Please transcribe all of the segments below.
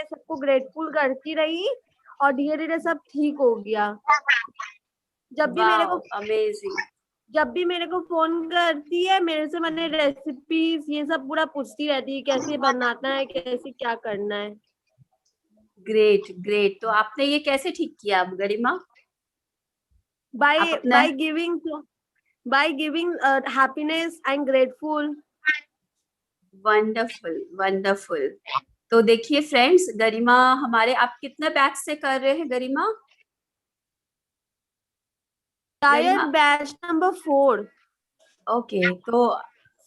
सबको ग्रेटफुल करती रही और धीरे धीरे सब ठीक हो गया। जब भी मेरे को अमेजिंग, जब भी मेरे को फोन करती है, मेरे से मैंने रेसिपीज ये सब पूरा पूछती रहती है, कैसे बनाना है, कैसे क्या करना है। Great great. तो आपने ये कैसे ठीक किया Garima? By giving happiness and grateful. Wonderful wonderful. तो देखिए फ्रेंड्स, गरिमा हमारे, आप कितने बैच से कर रहे हैं गरिमा? शायद बैच नंबर 4। ओके, तो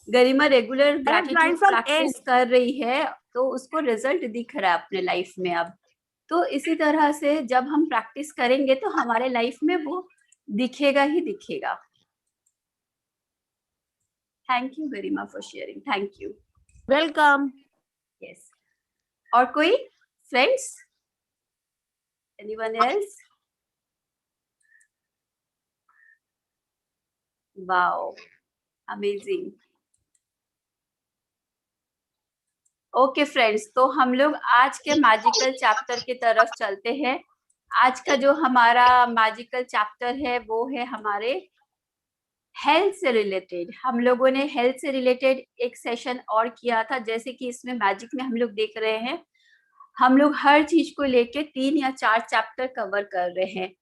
गरिमा रेगुलर ग्रैटिट्यूड फ्रॉम प्रैक्टिस कर रही है, तो उसको रिजल्ट दिख रहा है अपने लाइफ में अब। तो इसी तरह से जब हम प्रैक्टिस करेंगे तो हमारे लाइफ में वो दिखेगा ही दिखेगा। Thank you Garima for sharing, thank you. Welcome. Yes, और कोई friends, anyone else? Wow, amazing. Okay friends, तो हम लोग आज के मैजिकल चैप्टर की तरफ चलते हैं। आज का जो हमारा मैजिकल चैप्टर है वो है हमारे हेल्थ से रिलेटेड। हम लोगों ने हेल्थ से रिलेटेड एक सेशन और किया था, जैसे कि इसमें मैजिक में हम लोग देख रहे हैं, हम लोग हर चीज को लेके 3 या 4 चैप्टर कवर कर रहे हैं।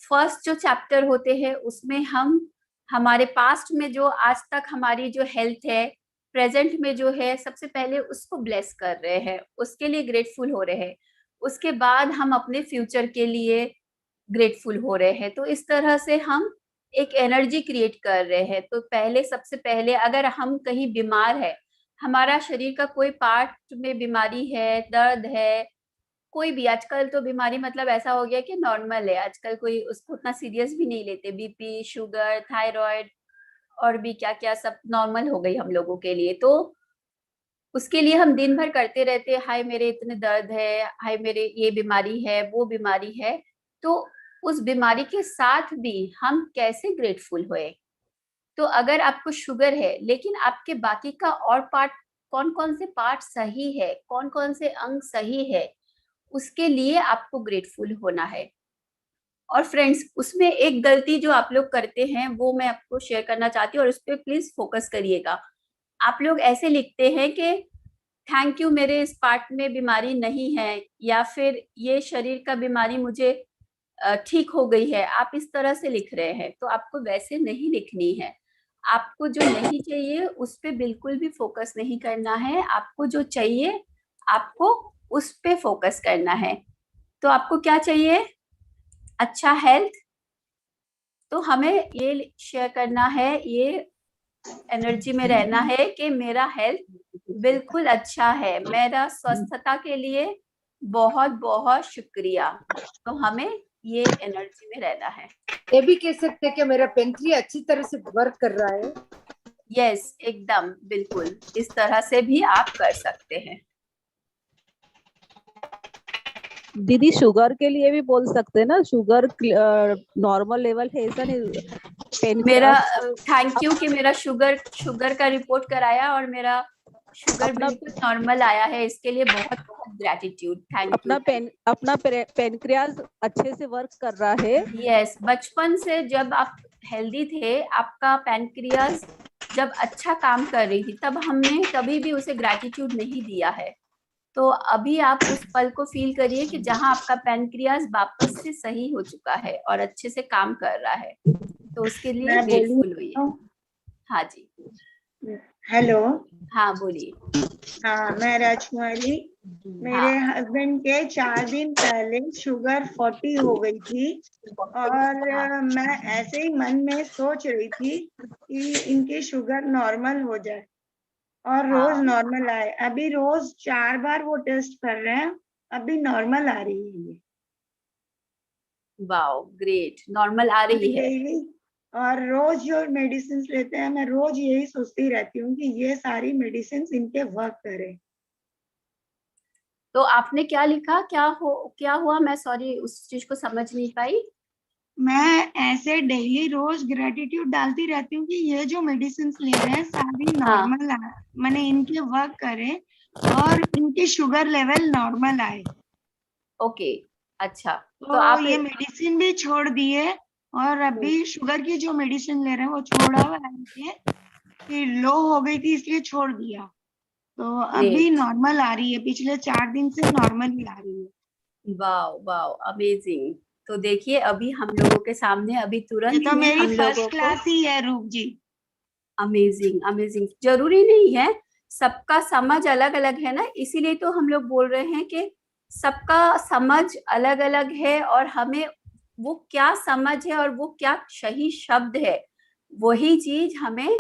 फर्स्ट जो चैप्टर होते हैं उसमें हम हमारे पास्ट में जो आज तक हमारी जो हेल्थ है, प्रेजेंट में जो है, सबसे पहले उसको ब्लेस कर रहे हैं, उसके लिए ग्रेटफुल हो रहे हैं। उसके बाद हम अपने फ्यूचर के लिए ग्रेटफुल हो रहे हैं। तो इस तरह से हम एक एनर्जी क्रिएट कर रहे हैं। तो पहले, सबसे पहले अगर हम कहीं बीमार है, हमारा शरीर का कोई पार्ट में बीमारी है, दर्द है, कोई भी, आजकल तो बीमारी मतलब ऐसा हो गया कि नॉर्मल है, आजकल कोई उसको उतना सीरियस भी नहीं लेते, बीपी, शुगर, थायराइड और भी क्या क्या सब नॉर्मल हो गई हम लोगों के लिए। तो उसके लिए हम दिन भर करते रहते हैं, हाय मेरे इतने दर्द है, हाय मेरे ये बीमारी है, वो बीमारी है। तो उस बीमारी के साथ भी हम कैसे ग्रेटफुल हुए? तो अगर आपको शुगर है लेकिन आपके बाकी का और पार्ट, कौन कौन से पार्ट सही है, कौन कौन से अंग सही है, उसके लिए आपको ग्रेटफुल होना है। और फ्रेंड्स, उसमें एक गलती जो आप लोग करते हैं वो मैं आपको शेयर करना चाहती हूँ, और उस पर प्लीज फोकस करिएगा। आप लोग ऐसे लिखते हैं कि थैंक यू मेरे इस पार्ट में बीमारी नहीं है, या फिर ये शरीर का बीमारी मुझे ठीक हो गई है, आप इस तरह से लिख रहे हैं। तो आपको वैसे नहीं लिखनी है। आपको जो नहीं चाहिए उस पर बिल्कुल भी फोकस नहीं करना है। आपको जो चाहिए, आपको उस पे फोकस करना है। तो आपको क्या चाहिए? अच्छा हेल्थ। तो हमें ये शेयर करना है, ये एनर्जी में रहना है कि मेरा हेल्थ बिल्कुल अच्छा है, मेरा स्वस्थता के लिए बहुत बहुत शुक्रिया। तो हमें ये एनर्जी में रहना है। ये भी कह सकते हैं कि मेरा पेंक्रिया अच्छी तरह से वर्क कर रहा है। यस, एकदम बिल्कुल, इस तरह से भी आप कर सकते हैं। दीदी शुगर के लिए भी बोल सकते हैं ना, शुगर नॉर्मल लेवल है ऐसा नहीं? मेरा थैंक यू कि मेरा शुगर का रिपोर्ट कराया और मेरा शुगर बिल्कुल नॉर्मल आया है, इसके लिए बहुत बहुत ग्रेटिट्यूड, थैंक यू। अपना पेनक्रियाज अच्छे से वर्क कर रहा है। यस, बचपन से जब आप हेल्दी थे, आपका पेनक्रियाज जब अच्छा काम कर रही थी, तब हमने कभी भी उसे ग्रेटिट्यूड नहीं दिया है। तो अभी आप उस पल को फील करिए कि जहां आपका पेनक्रियाज वापस से सही हो चुका है और अच्छे से काम कर रहा है, तो उसके लिए ग्रेटफुल हुई। हाँ जी, हेलो। हाँ बोलिए। हाँ, मैं राजकुमारी। मेरे हस्बैंड के 4 दिन पहले शुगर 40 हो गई थी, और मैं ऐसे ही मन में सोच रही थी कि इनकी शुगर नॉर्मल हो जाए, और रोज नॉर्मल आए। अभी रोज 4 बार वो टेस्ट कर रहे हैं, अभी नॉर्मल आ रही है ये। वाओ, ग्रेट, नॉर्मल आ रही है। और रोज जो मेडिसिन लेते हैं, मैं रोज यही सोचती रहती हूँ कि ये सारी मेडिसिन इनके वर्क करें। तो आपने क्या लिखा, क्या हुआ? मैं सॉरी, उस चीज को समझ नहीं पाई। मैं ऐसे डेली रोज ग्रेटिट्यूड डालती रहती हूँ कि ये जो मेडिसिन ले रहे हैं सारी नॉर्मल मैंने इनके वर्क करे, और इनकी शुगर लेवल नॉर्मल आए। ओके, अच्छा। तो तो आप ये मेडिसिन भी छोड़ दिए और अभी शुगर की जो मेडिसिन ले रहे हैं वो छोड़ा हुआ है इनके, कि लो हो गई थी इसलिए छोड़ दिया। तो अभी ग्रेट, नॉर्मल आ रही है, पिछले 4 दिन से नॉर्मल ही आ रही है। Wow wow, amazing. तो देखिए अभी हम लोगों के सामने अभी ये तुरंत तो में मेरी हम लोगों फर्स्ट को, क्लास ही है रूप जी। Amazing amazing. जरूरी नहीं है, सबका समझ अलग अलग है ना, इसीलिए तो हम लोग बोल रहे हैं कि सबका समझ अलग अलग है और हमें वो क्या समझ है और वो क्या सही शब्द है वही चीज हमें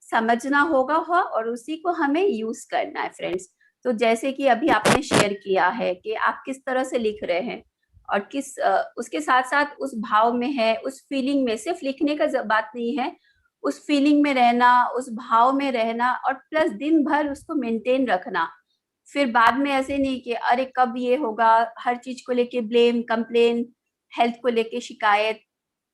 समझना होगा और उसी को हमें यूज करना है फ्रेंड्स। तो जैसे कि अभी आपने शेयर किया है कि आप किस तरह से लिख रहे हैं और किस उसके साथ साथ उस भाव में है, उस फीलिंग में, सिर्फ लिखने का बात नहीं है, उस फीलिंग में रहना, उस भाव में रहना और प्लस दिन भर उसको मेंटेन रखना। फिर बाद में ऐसे नहीं कि अरे कब ये होगा, हर चीज को लेके ब्लेम, कंप्लेन, हेल्थ को लेके शिकायत।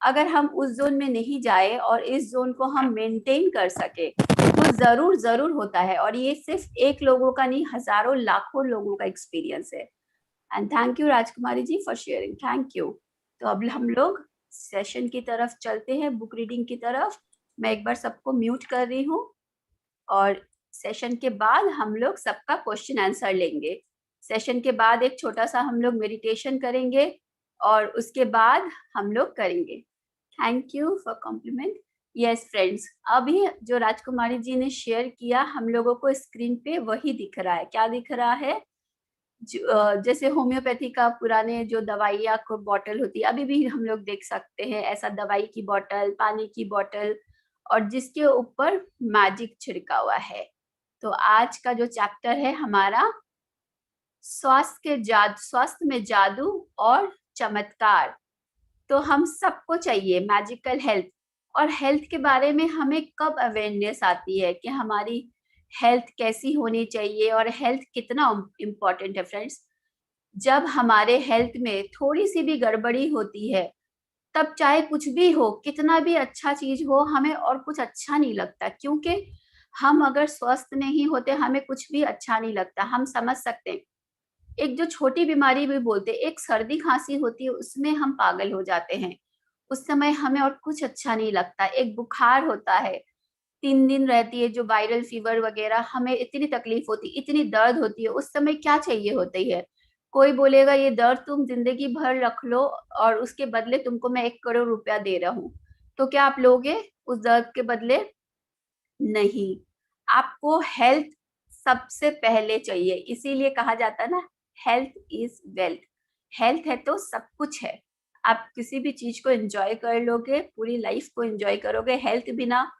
अगर हम उस जोन में नहीं जाए और इस जोन को हम मेंटेन कर सके तो जरूर जरूर होता है। और ये सिर्फ एक लोगों का नहीं, हजारों लाखों लोगों का एक्सपीरियंस है। And thank you Rajkumari ji for sharing, thank you. तो अब हम लोग सेशन की तरफ चलते हैं, बुक रीडिंग की तरफ। मैं एक बार सबको म्यूट कर रही हूँ और सेशन के बाद हम लोग सबका क्वेश्चन आंसर लेंगे। सेशन के बाद एक छोटा सा हम लोग मेडिटेशन करेंगे और उसके बाद हम लोग करेंगे। Thank you for compliment. Yes friends, अभी जो राजकुमारी जी ने शेयर किया हम लोगों को स्क्रीन पे वही दिख रहा है। क्या दिख रहा है? जैसे होम्योपैथी का पुराने जो दवाइयाँ को बॉटल होती है, अभी भी हम लोग देख सकते हैं ऐसा दवाई की बॉटल, पानी की बॉटल और जिसके ऊपर मैजिक छिड़का हुआ है। तो आज का जो चैप्टर है हमारा स्वास्थ्य में जादू और चमत्कार। तो हम सबको चाहिए मैजिकल हेल्थ। और हेल्थ के बारे में हमें कब अवेयरनेस आती है कि हमारी हेल्थ कैसी होनी चाहिए और हेल्थ कितना इम्पोर्टेंट है फ्रेंड्स। जब हमारे हेल्थ में थोड़ी सी भी गड़बड़ी होती है तब चाहे कुछ भी हो, कितना भी अच्छा चीज हो, हमें और कुछ अच्छा नहीं लगता। क्योंकि हम अगर स्वस्थ नहीं होते हमें कुछ भी अच्छा नहीं लगता। हम समझ सकते हैं, एक जो छोटी बीमारी भी बोलते, एक सर्दी खांसी होती है उसमें हम पागल हो जाते हैं, उस समय हमें और कुछ अच्छा नहीं लगता। एक बुखार होता है, 3 दिन रहती है जो वायरल फीवर वगैरह, हमें इतनी तकलीफ होती, इतनी दर्द होती है, उस समय क्या चाहिए होती है? कोई बोलेगा ये दर्द तुम जिंदगी भर रख लो और उसके बदले तुमको मैं 1 करोड़ रुपया दे रहा हूँ, तो क्या आप लोगे उस दर्द के बदले? नहीं। आपको हेल्थ सबसे पहले चाहिए, इसीलिए कहा जाता है ना, हेल्थ इज वेल्थ। हेल्थ है तो सब कुछ है। आप किसी भी चीज को एंजॉय कर लोगे, पूरी लाइफ को एंजॉय करोगे। हेल्थ बिना,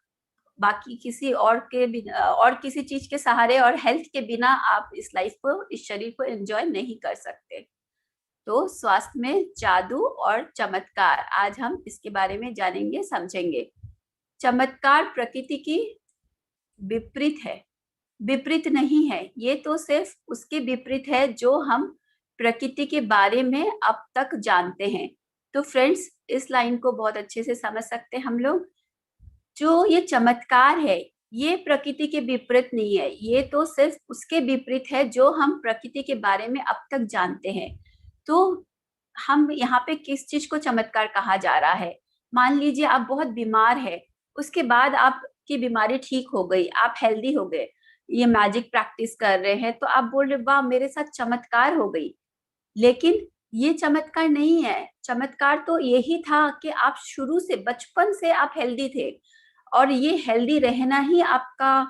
बाकी किसी और के बिना और किसी चीज के सहारे और हेल्थ के बिना आप इस लाइफ को, इस शरीर को एंजॉय नहीं कर सकते। तो स्वास्थ्य में जादू और चमत्कार, आज हम इसके बारे में जानेंगे, समझेंगे। चमत्कार प्रकृति की विपरीत है, विपरीत नहीं है। ये तो सिर्फ उसके विपरीत है जो हम प्रकृति के बारे में अब तक जानते हैं। तो फ्रेंड्स, इस लाइन को बहुत अच्छे से समझ सकते हैं हम लोग। जो ये चमत्कार है ये प्रकृति के विपरीत नहीं है, ये तो सिर्फ उसके विपरीत है जो हम प्रकृति के बारे में अब तक जानते हैं। तो हम यहाँ पे किस चीज को चमत्कार कहा जा रहा है? मान लीजिए आप बहुत बीमार है, उसके बाद आपकी बीमारी ठीक हो गई, आप हेल्दी हो गए, ये मैजिक प्रैक्टिस कर रहे हैं, तो आप बोल रहे वाह मेरे साथ चमत्कार हो गई। लेकिन ये चमत्कार नहीं है। चमत्कार तो यही था कि आप शुरू से, बचपन से आप हेल्दी थे और ये हेल्दी रहना ही आपका,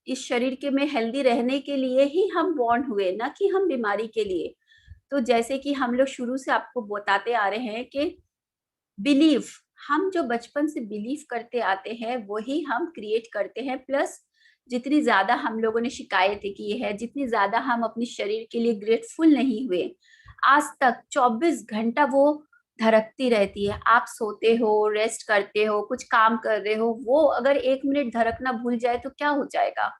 इस शरीर के में हेल्दी रहने के लिए ही हम बॉर्न हुए, ना कि हम बीमारी के लिए। तो जैसे कि हम लोग शुरू से आपको बताते आ रहे हैं कि बिलीफ, हम जो बचपन से बिलीव करते आते हैं वही हम क्रिएट करते हैं। प्लस जितनी ज्यादा हम लोगों ने शिकायतें की है, जितनी ज्यादा हम अपने शरीर के लिए ग्रेटफुल नहीं हुए, आज तक 24 घंटा वो धड़कती रहती है। आप सोते हो, रेस्ट करते हो, कुछ काम कर रहे हो, वो अगर 1 मिनट धड़कना भूल जाए तो क्या हो जाएगा?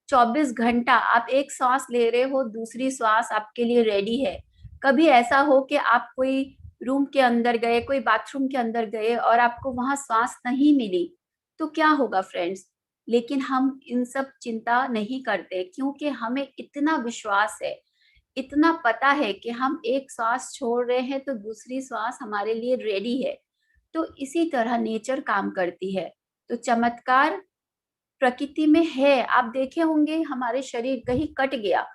24 घंटा आप एक सांस ले रहे हो, दूसरी सांस आपके लिए रेडी है। कभी ऐसा हो कि आप कोई रूम के अंदर गए, कोई बाथरूम के अंदर गए और आपको वहां सांस नहीं मिली, तो क्या होगा फ्रेंड्स? लेकिन हम इन सब चिंता नहीं करते क्योंकि हमें इतना विश्वास है, इतना पता है कि हम एक श्वास छोड़ रहे हैं तो दूसरी श्वास हमारे लिए रेडी है। तो इसी तरह नेचर काम करती है। तो चमत्कार प्रकृति में है। आप देखे होंगे हमारे शरीर कहीं कट गया,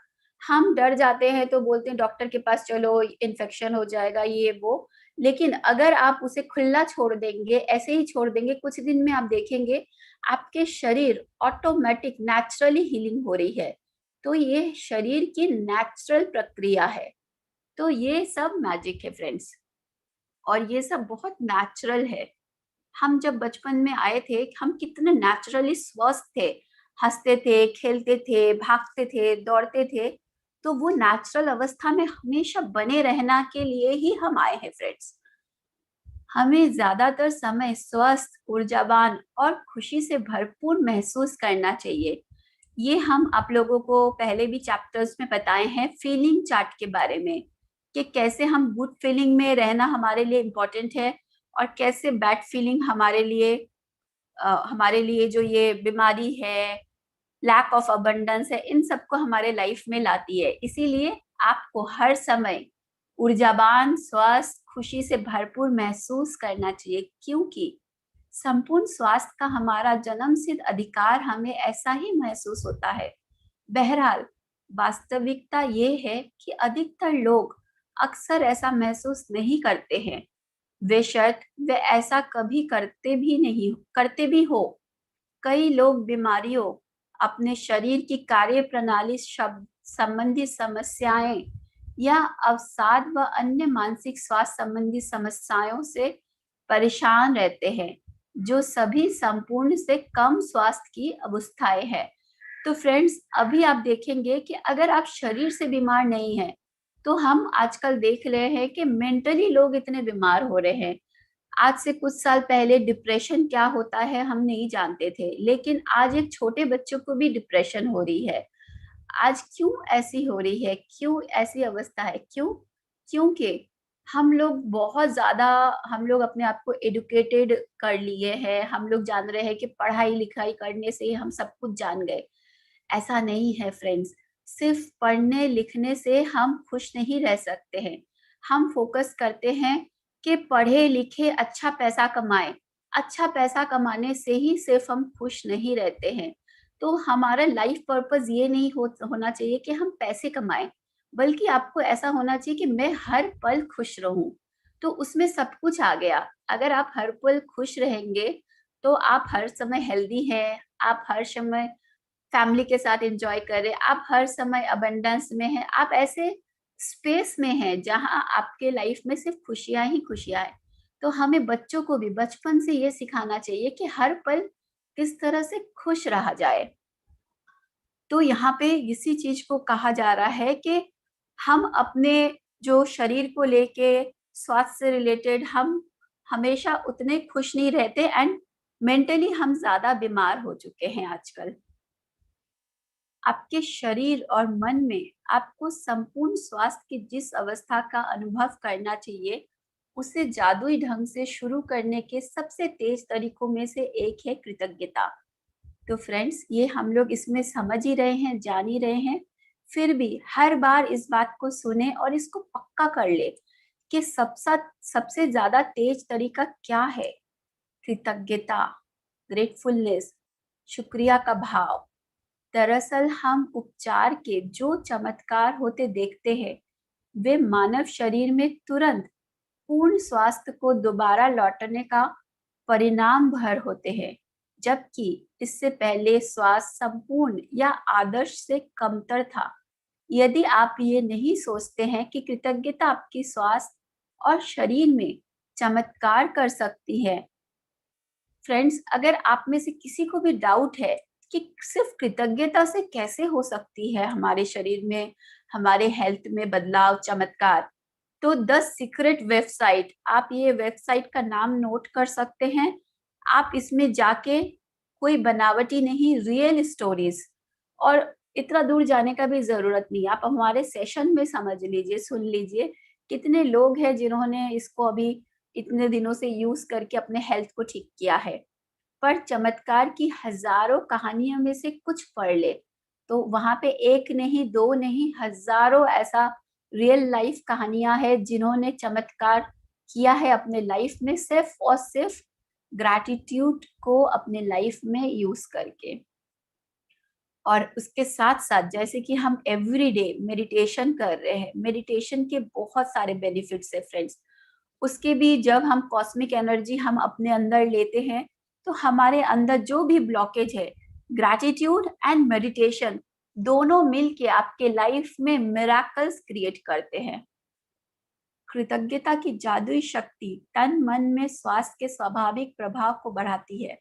हम डर जाते हैं तो बोलते हैं डॉक्टर के पास चलो, इन्फेक्शन हो जाएगा ये वो। लेकिन अगर आप उसे खुला छोड़ देंगे, ऐसे ही छोड़ देंगे, कुछ दिन में आप देखेंगे आपके शरीर ऑटोमेटिक नेचुरली हीलिंग हो रही है। तो ये शरीर की नेचुरल प्रक्रिया है। तो ये सब मैजिक है फ्रेंड्स, और ये सब बहुत नेचुरल है। हम जब बचपन में आए थे, हम कितने नेचुरली स्वस्थ थे, हंसते थे, खेलते थे, भागते थे, दौड़ते थे। तो वो नेचुरल अवस्था में हमेशा बने रहना के लिए ही हम आए हैं फ्रेंड्स। हमें ज्यादातर समय स्वस्थ, ऊर्जावान और खुशी से भरपूर महसूस करना चाहिए। ये हम आप लोगों को पहले भी चैप्टर्स में बताए हैं फीलिंग चार्ट के बारे में, कि कैसे हम गुड फीलिंग में रहना हमारे लिए इम्पोर्टेंट है, और कैसे बैड फीलिंग हमारे लिए जो ये बीमारी है, लैक ऑफ अबंडेंस है, इन सबको हमारे लाइफ में लाती है। इसीलिए आपको हर समय ऊर्जावान, स्वस्थ, खुशी से भरपूर महसूस करना चाहिए, क्योंकि संपूर्ण स्वास्थ्य का हमारा जन्मसिद्ध अधिकार हमें ऐसा ही महसूस होता है। बहरहाल वास्तविकता ये है कि अधिकतर लोग अक्सर ऐसा महसूस नहीं करते हैं, बेशक वे ऐसा कभी करते भी हो। कई लोग बीमारियों, अपने शरीर की कार्य प्रणाली संबंधी समस्याएं या अवसाद व अन्य मानसिक स्वास्थ्य संबंधी समस्याओं से परेशान रहते हैं, जो सभी संपूर्ण से कम स्वास्थ्य की अवस्थाएं हैं। तो फ्रेंड्स, अभी आप देखेंगे कि अगर आप शरीर से बीमार नहीं हैं, तो हम आजकल देख रहे हैं कि मेंटली लोग इतने बीमार हो रहे हैं। आज से कुछ साल पहले डिप्रेशन क्या होता है हम नहीं जानते थे, लेकिन आज एक छोटे बच्चों को भी डिप्रेशन हो रही है। आज क्यों ऐसी हो रही है, क्यों ऐसी अवस्था है, क्योंकि हम लोग अपने आप को एडुकेटेड कर लिए हैं। हम लोग जान रहे हैं कि पढ़ाई लिखाई करने से ही हम सब कुछ जान गए। ऐसा नहीं है फ्रेंड्स, सिर्फ पढ़ने लिखने से हम खुश नहीं रह सकते हैं। हम फोकस करते हैं कि पढ़े लिखे अच्छा पैसा कमाएं। अच्छा पैसा कमाने से ही सिर्फ हम खुश नहीं रहते हैं। तो हमारा लाइफ पर्पस ये नहीं होना चाहिए कि हम पैसे कमाएं, बल्कि आपको ऐसा होना चाहिए कि मैं हर पल खुश रहूं। तो उसमें सब कुछ आ गया। अगर आप हर पल खुश रहेंगे तो आप हर समय हेल्दी हैं, आप हर समय फैमिली के साथ एंजॉय कर रहे हैं, आप हर समय अबंडेंस में हैं, आप ऐसे स्पेस में हैं जहां आपके लाइफ में सिर्फ खुशियां ही खुशियां हैं। तो हमें बच्चों को भी बचपन से ये सिखाना चाहिए कि हर पल किस तरह से खुश रहा जाए। तो यहाँ पे इसी चीज को कहा जा रहा है कि हम अपने जो शरीर को लेके स्वास्थ्य से रिलेटेड हम हमेशा उतने खुश नहीं रहते, एंड मेंटली हम ज्यादा बीमार हो चुके हैं आजकल। आपके शरीर और मन में आपको संपूर्ण स्वास्थ्य की जिस अवस्था का अनुभव करना चाहिए, उसे जादुई ढंग से शुरू करने के सबसे तेज तरीकों में से एक है कृतज्ञता। तो फ्रेंड्स, ये हम लोग इसमें समझ ही रहे हैं, जान ही रहे हैं, फिर भी हर बार इस बात को सुने और इसको पक्का कर ले कि सबसे ज्यादा तेज तरीका क्या है। कृतज्ञता, ग्रेटफुलनेस, शुक्रिया का भाव। दरअसल हम उपचार के जो चमत्कार होते देखते हैं, वे मानव शरीर में तुरंत पूर्ण स्वास्थ्य को दोबारा लौटने का परिणाम भर होते हैं, जबकि इससे पहले स्वास्थ्य संपूर्ण या आदर्श से कमतर था। यदि आप ये नहीं सोचते हैं कि कृतज्ञता आपकी स्वास्थ्य और शरीर में चमत्कार कर सकती है, फ्रेंड्स, अगर आप में से किसी को भी डाउट है कि सिर्फ कृतज्ञता से कैसे हो सकती है हमारे शरीर में, हमारे हेल्थ में बदलाव, चमत्कार, तो द सीक्रेट वेबसाइट, आप ये वेबसाइट का नाम नोट कर सकते हैं। आप इसमें जाके कोई बनावटी नहीं, रियल स्टोरीज, और इतना दूर जाने का भी जरूरत नहीं, आप हमारे सेशन में समझ लीजिए, सुन लीजिए कितने लोग हैं जिन्होंने इसको अभी इतने दिनों से यूज करके अपने हेल्थ को ठीक किया है। पर चमत्कार की हजारों कहानियों में से कुछ पढ़ ले तो वहां पे एक नहीं, दो नहीं, हजारों ऐसा रियल लाइफ कहानियां हैं जिन्होंने चमत्कार किया है अपने लाइफ में, सिर्फ और सिर्फ ग्रैटिट्यूड को अपने लाइफ में यूज करके। और उसके साथ साथ जैसे कि हम एवरीडे मेडिटेशन कर रहे हैं, मेडिटेशन के बहुत सारे बेनिफिट्स है फ्रेंड्स। उसके भी जब हम कॉस्मिक एनर्जी हम अपने अंदर लेते हैं तो हमारे अंदर जो भी ब्लॉकेज है, ग्रैटिट्यूड एंड मेडिटेशन दोनों मिलके आपके लाइफ में मिराकल्स क्रिएट करते हैं। कृतज्ञता की जादुई शक्ति तन मन में स्वास्थ्य के स्वाभाविक प्रभाव को बढ़ाती है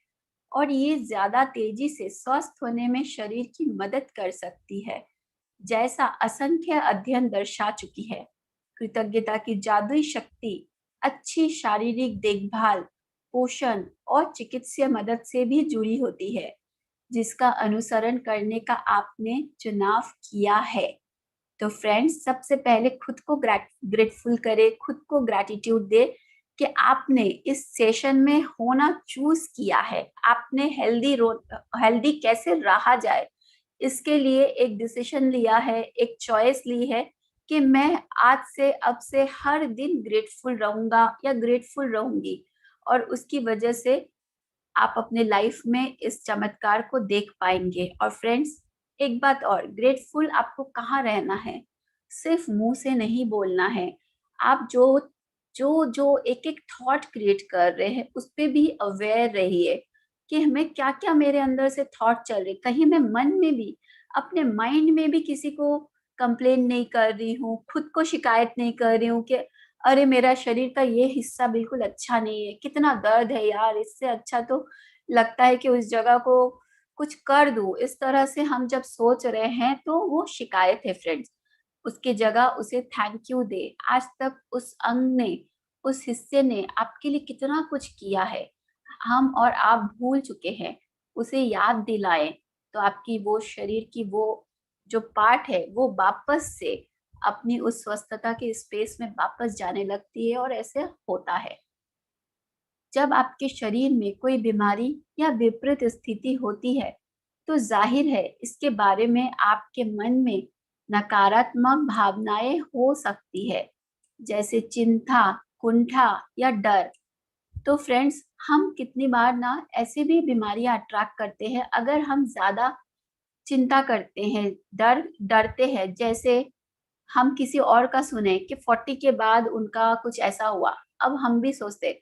और ये ज्यादा तेजी से स्वस्थ होने में शरीर की मदद कर सकती है, जैसा असंख्य अध्ययन दर्शा चुकी है। कृतज्ञता की जादुई शक्ति अच्छी शारीरिक देखभाल, पोषण और चिकित्सीय मदद से भी जुड़ी होती है, जिसका अनुसरण करने का आपने चुनाव किया है। तो फ्रेंड्स, सबसे पहले खुद को ग्रेटफुल करें, खुद को ग्रैटिट्यूड दे कि आपने इस सेशन में होना चूज किया है। आपने हेल्दी कैसे रहा जाए इसके लिए एक डिसीजन लिया है, एक चॉइस ली है कि मैं आज से अब से हर दिन ग्रेटफुल रहूंगा या ग्रेटफुल रहूंगी, और उसकी वजह से आप अपने लाइफ में इस चमत्कार को देख पाएंगे। और फ्रेंड्स, एक बात और, ग्रेटफुल आपको कहाँ रहना है, सिर्फ मुंह से नहीं बोलना है। आप जो जो जो एक एक थॉट क्रिएट कर रहे हैं उस पे भी अवेयर रहिए कि हमें क्या क्या मेरे अंदर से थॉट चल रहे। कहीं मैं मन में भी, अपने माइंड में भी किसी को कंप्लेन नहीं कर रही हूँ, खुद को शिकायत नहीं कर रही हूँ कि अरे मेरा शरीर का ये हिस्सा बिल्कुल अच्छा नहीं है, कितना दर्द है यार, इससे अच्छा तो लगता है कि उस जगह को कुछ कर दूं। इस तरह से हम जब सोच रहे हैं तो वो शिकायत है फ्रेंड्स। उसकी जगह उसे थैंक यू दे। आज तक उस अंग ने, उस हिस्से ने आपके लिए कितना कुछ किया है, हम और आप भूल चुके हैं। उसे याद दिलाएं तो आपकी वो शरीर की वो जो पार्ट है वो वापस से अपनी उस स्वस्थता के स्पेस में वापस जाने लगती है। और ऐसे होता है जब आपके शरीर में कोई बीमारी या विपरीत स्थिति होती है तो जाहिर है इसके बारे में आपके मन में नकारात्मक भावनाएं हो सकती है, जैसे चिंता, कुंठा या डर। तो फ्रेंड्स, हम कितनी बार ना ऐसे भी बीमारियां अट्रैक्ट करते हैं अगर हम ज्यादा चिंता करते हैं, डरते हैं। जैसे हम किसी और का सुने कि 40 के बाद उनका कुछ ऐसा हुआ, अब हम भी सोचते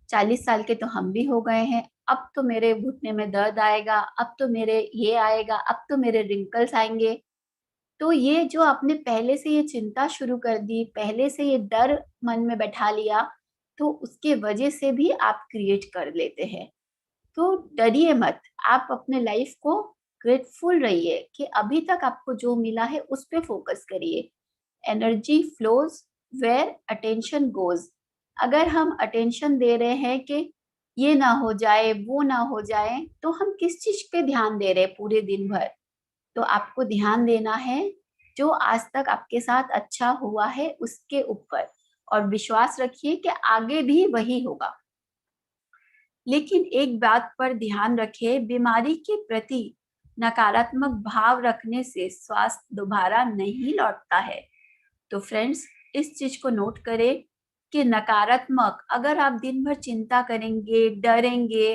40 साल के तो हम भी हो गए हैं, अब तो मेरे घुटने में दर्द आएगा, अब तो मेरे ये आएगा, अब तो मेरे रिंकल्स आएंगे। तो ये जो आपने पहले से ये चिंता शुरू कर दी, पहले से ये डर मन में बैठा लिया, तो उसके वजह से भी आप क्रिएट कर लेते हैं। तो डरिए मत, आप अपने लाइफ को ग्रेटफुल रहिए कि अभी तक आपको जो मिला है उस पे फोकस करिए। Energy flows where attention goes. अगर हम अटेंशन दे रहे हैं कि ये ना हो जाए, वो ना हो जाए, तो हम किस चीज पे ध्यान दे रहे हैं पूरे दिन भर? तो आपको ध्यान देना है जो आज तक आपके साथ अच्छा हुआ है उसके ऊपर, और विश्वास रखिए कि आगे भी वही होगा। लेकिन एक बात पर ध्यान रखें, बीमारी के प्रति नकारात्मक भाव रखने से स्वास्थ्य दोबारा नहीं लौटता है। तो फ्रेंड्स, इस चीज को नोट करें कि नकारात्मक, अगर आप दिन भर चिंता करेंगे, डरेंगे,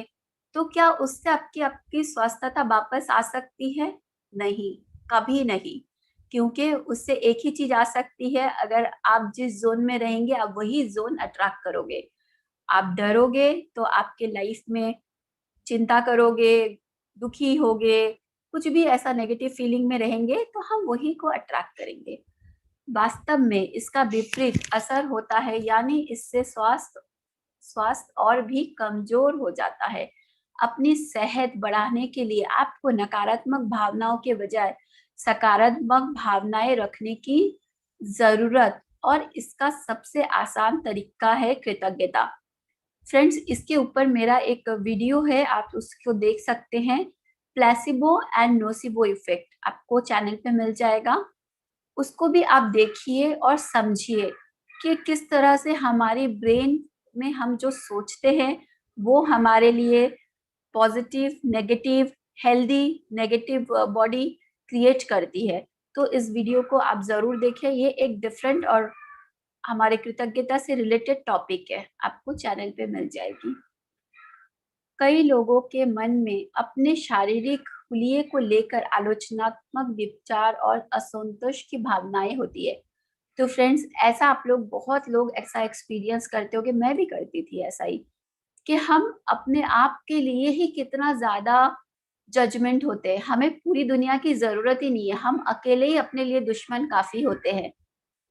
तो क्या उससे आपकी स्वस्थता वापस आ सकती है? नहीं, कभी नहीं। क्योंकि उससे एक ही चीज आ सकती है, अगर आप जिस जोन में रहेंगे आप वही जोन अट्रैक्ट करोगे। आप डरोगे तो आपके लाइफ में चिंता करोगे, दुखी होगे, कुछ भी ऐसा नेगेटिव फीलिंग में रहेंगे तो हम वही को अट्रैक्ट करेंगे। वास्तव में इसका विपरीत असर होता है, यानी इससे स्वास्थ्य और भी कमजोर हो जाता है। अपनी सेहत बढ़ाने के लिए आपको नकारात्मक भावनाओं के बजाय सकारात्मक भावनाएं रखने की जरूरत, और इसका सबसे आसान तरीका है कृतज्ञता। फ्रेंड्स, इसके ऊपर मेरा एक वीडियो है, आप उसको देख सकते हैं। प्लेसिबो एंड नोसिबो इफेक्ट आपको चैनल पे मिल जाएगा, उसको भी आप देखिए और समझिए कि किस तरह से हमारी ब्रेन में हम जो सोचते हैं वो हमारे लिए positive, negative, healthy, negative body create करती है। तो इस वीडियो को आप जरूर देखें, ये एक डिफरेंट और हमारे कृतज्ञता से रिलेटेड टॉपिक है, आपको चैनल पे मिल जाएगी। कई लोगों के मन में अपने शारीरिक हुलिये को लेकर आलोचनात्मक विचार और असंतोष की भावनाएं होती है। तो फ्रेंड्स, ऐसा आप लोग बहुत लोग ऐसा एक्सपीरियंस करते होगे, मैं भी करती थी ऐसा ही, कि हम अपने आप के लिए ही कितना ज्यादा जजमेंट होते हैं। हमें पूरी दुनिया की जरूरत ही नहीं है, हम अकेले ही अपने लिए दुश्मन काफी होते हैं।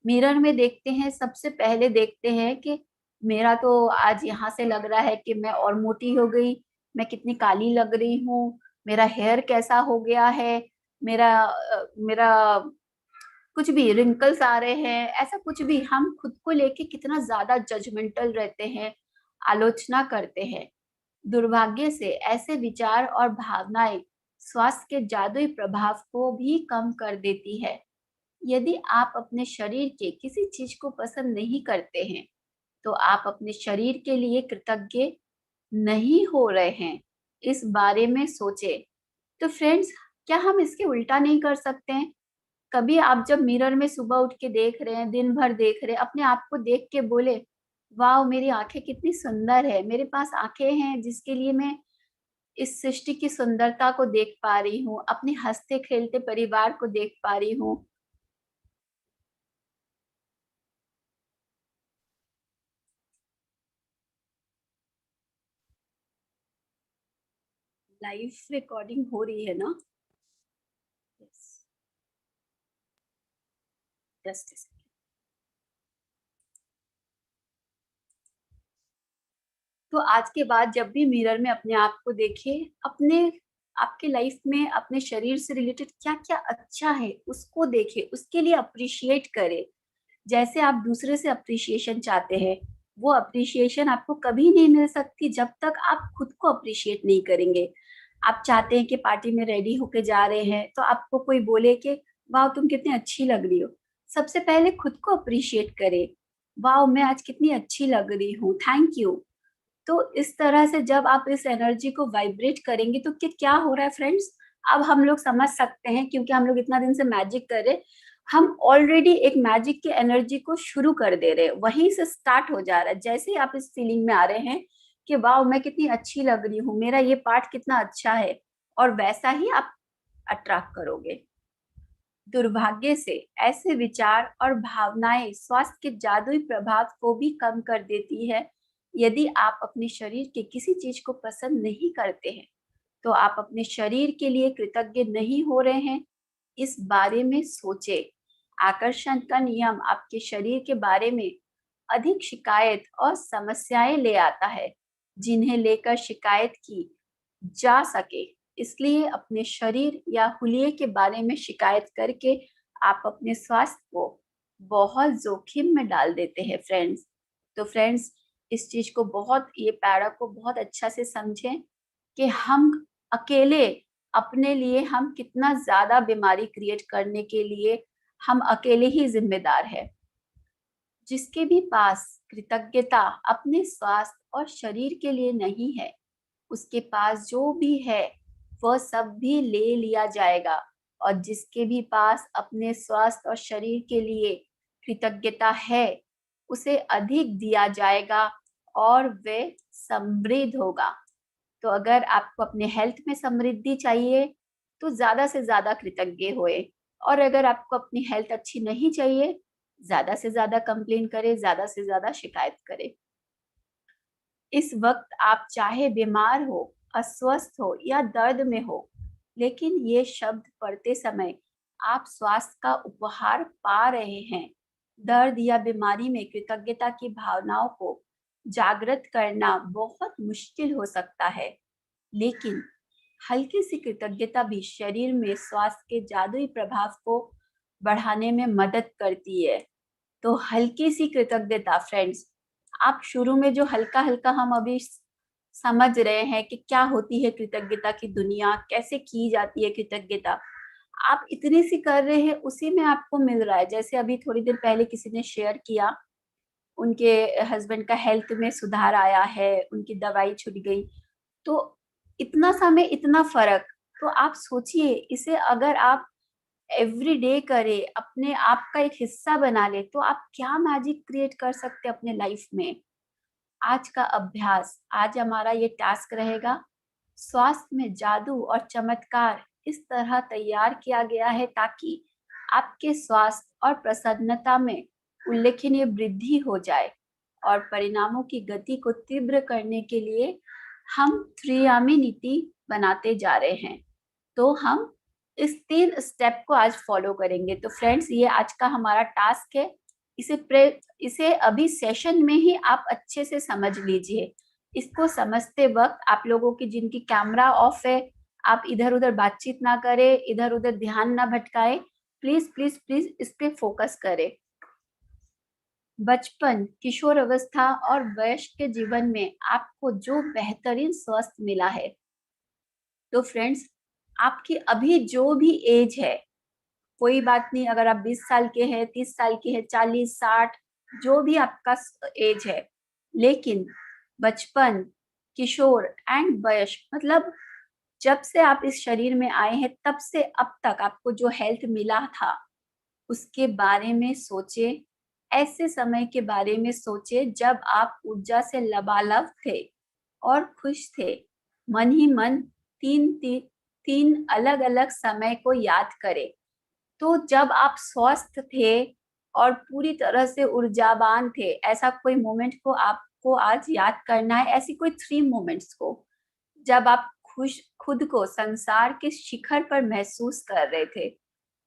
मिरर में देखते हैं, सबसे पहले देखते हैं कि मेरा तो आज यहाँ से लग रहा है कि मैं और मोटी हो गई, मैं कितनी काली लग रही हूँ, मेरा हेयर कैसा हो गया है, मेरा कुछ भी रिंकल्स आ रहे हैं, ऐसा कुछ भी हम खुद को लेके कितना ज्यादा जजमेंटल रहते हैं, आलोचना करते हैं। दुर्भाग्य से ऐसे विचार और भावनाएं स्वास्थ्य के जादुई प्रभाव को भी कम कर देती है। यदि आप अपने शरीर के किसी चीज को पसंद नहीं करते हैं, तो आप अपने शरीर के लिए कृतज्ञ नहीं हो रहे हैं। इस बारे में सोचें। तो फ्रेंड्स, क्या हम इसके उल्टा नहीं कर सकते हैं? कभी आप जब मिरर में सुबह उठ के देख रहे हैं, दिन भर देख रहे हैं, अपने आप को देख के बोले, वाह मेरी आंखें कितनी सुंदर है, मेरे पास आंखें हैं जिसके लिए मैं इस सृष्टि की सुंदरता को देख पा रही हूँ, अपने हंसते खेलते परिवार को देख पा रही हूँ। लाइव रिकॉर्डिंग हो रही है ना? जस्ट तो आज के बाद जब भी मिरर में अपने आप को देखें, आपके लाइफ में अपने शरीर से रिलेटेड क्या क्या अच्छा है उसको देखें, उसके लिए अप्रिशिएट करें। जैसे आप दूसरे से अप्रिशिएशन चाहते हैं, वो अप्रिशिएशन आपको कभी नहीं मिल सकती जब तक आप खुद को अप्रिशिएट नहीं करेंगे। आप चाहते हैं कि पार्टी में रेडी होके जा रहे हैं तो आपको कोई बोले कि वाह तुम कितनी अच्छी लग रही हो, सबसे पहले खुद को अप्रिशिएट करें, वाह मैं आज कितनी अच्छी लग रही हूँ, थैंक यू। तो इस तरह से जब आप इस एनर्जी को वाइब्रेट करेंगे तो क्या हो रहा है फ्रेंड्स, अब हम लोग समझ सकते हैं, क्योंकि हम लोग इतना दिन से मैजिक कर रहे, हम ऑलरेडी एक मैजिक की एनर्जी को शुरू कर दे रहे हैं, वहीं से स्टार्ट हो जा रहा है। जैसे ही आप इस फीलिंग में आ रहे हैं कि वाह मैं कितनी अच्छी लग रही हूँ, मेरा ये पार्ट कितना अच्छा है, और वैसा ही आप अट्रैक्ट करोगे। दुर्भाग्य से ऐसे विचार और भावनाएं स्वास्थ्य के जादुई प्रभाव को भी कम कर देती है। यदि आप अपने शरीर के किसी चीज को पसंद नहीं करते हैं, तो आप अपने शरीर के लिए कृतज्ञ नहीं हो रहे हैं। इस बारे में सोचें। आकर्षण का नियम आपके शरीर के बारे में अधिक शिकायत और समस्याएं ले आता है, जिन्हें लेकर शिकायत की जा सके। इसलिए अपने शरीर या हुलिये के बारे में शिकायत करके आप अपने स्वास्थ्य को बहुत जोखिम में डाल देते हैं फ्रेंड्स। तो फ्रेंड्स, इस चीज को ये पैरा को बहुत अच्छा से समझें कि हम अकेले अपने लिए हम कितना ज्यादा बीमारी क्रिएट करने के लिए हम अकेले ही जिम्मेदार है। जिसके भी पास कृतज्ञता अपने स्वास्थ्य और शरीर के लिए नहीं है, उसके पास जो भी है वह सब भी ले लिया जाएगा, और जिसके भी पास अपने स्वास्थ्य और शरीर के लिए कृतज्ञता है उसे अधिक दिया जाएगा और वे समृद्ध होगा। तो अगर आपको अपने हेल्थ में समृद्धि चाहिए तो ज्यादा से ज्यादा कृतज्ञ होए, और अगर आपको अपनी हेल्थ अच्छी नहीं चाहिए, ज्यादा से ज्यादा कंप्लेन करे, ज्यादा से ज्यादा शिकायत करे। इस वक्त आप चाहे बीमार हो, अस्वस्थ हो या दर्द में हो, लेकिन ये शब्द पढ़ते समय आप स्वास्थ्य का उपहार पा रहे हैं। दर्द या बीमारी में कृतज्ञता की भावनाओं को जागृत करना बहुत मुश्किल हो सकता है, लेकिन हल्की सी कृतज्ञता भी शरीर में स्वास्थ्य के जादुई प्रभाव को बढ़ाने में मदद करती है। तो हल्की सी कृतज्ञता फ्रेंड्स, आप शुरू में जो हल्का हल्का हम अभी समझ रहे हैं कि क्या होती है कृतज्ञता की दुनिया, कैसे की जाती है कृतज्ञता, आप इतनी सी कर रहे हैं, उसी में आपको मिल रहा है। जैसे अभी थोड़ी देर पहले किसी ने शेयर किया, उनके हस्बैंड का हेल्थ में सुधार आया है, उनकी दवाई छूट गई। तो इतना समय इतना फर्क, तो आप सोचिए इसे अगर आप एवरी डे करे, अपने आप का एक हिस्सा बना ले, तो आप क्या मैजिक क्रिएट कर सकते हैं अपने लाइफ में। आज का अभ्यास, आज हमारा ये टास्क रहेगा। स्वास्थ्य में जादू और चमत्कार इस तरह तैयार किया गया है ताकि आपके स्वास्थ्य और प्रसन्नता में उल्लेखनीय वृद्धि हो जाए, और परिणामों की गति को तीव्र करने के लिए हम त्रियामी नीति बनाते जा रहे हैं। तो हम इस 3 स्टेप को आज फॉलो करेंगे। तो फ्रेंड्स, ये आज का हमारा टास्क है। इसे अभी सेशन में ही आप अच्छे से समझ लीजिए। इसको समझते वक्त आप लोगों की जिनकी कैमरा ऑफ है, आप इधर उधर बातचीत ना करें, इधर उधर ध्यान ना भटकाए, प्लीज प्लीज प्लीज इस पे फोकस करें। बचपन, किशोर अवस्था और वयस्क के जीवन में आपको जो बेहतरीन स्वास्थ्य मिला है, तो फ्रेंड्स आपकी अभी जो भी एज है, कोई बात नहीं, अगर आप 20 साल के हैं, 30 साल के हैं, 40, 60, जो भी आपका एज है, लेकिन बचपन, किशोर एंड वयस्क, मतलब जब से आप इस शरीर में आए हैं तब से अब तक आपको जो हेल्थ मिला था उसके बारे में सोचे। ऐसे समय के बारे में सोचे जब आप ऊर्जा से लबालब थे और खुश थे। मन ही मन तीन अलग अलग समय को याद करें। तो जब आप स्वस्थ थे और पूरी तरह से ऊर्जावान थे, ऐसा कोई मोमेंट को आपको आज याद करना है। ऐसी कोई 3 मोमेंट्स को जब आप खुद को संसार के शिखर पर महसूस कर रहे थे,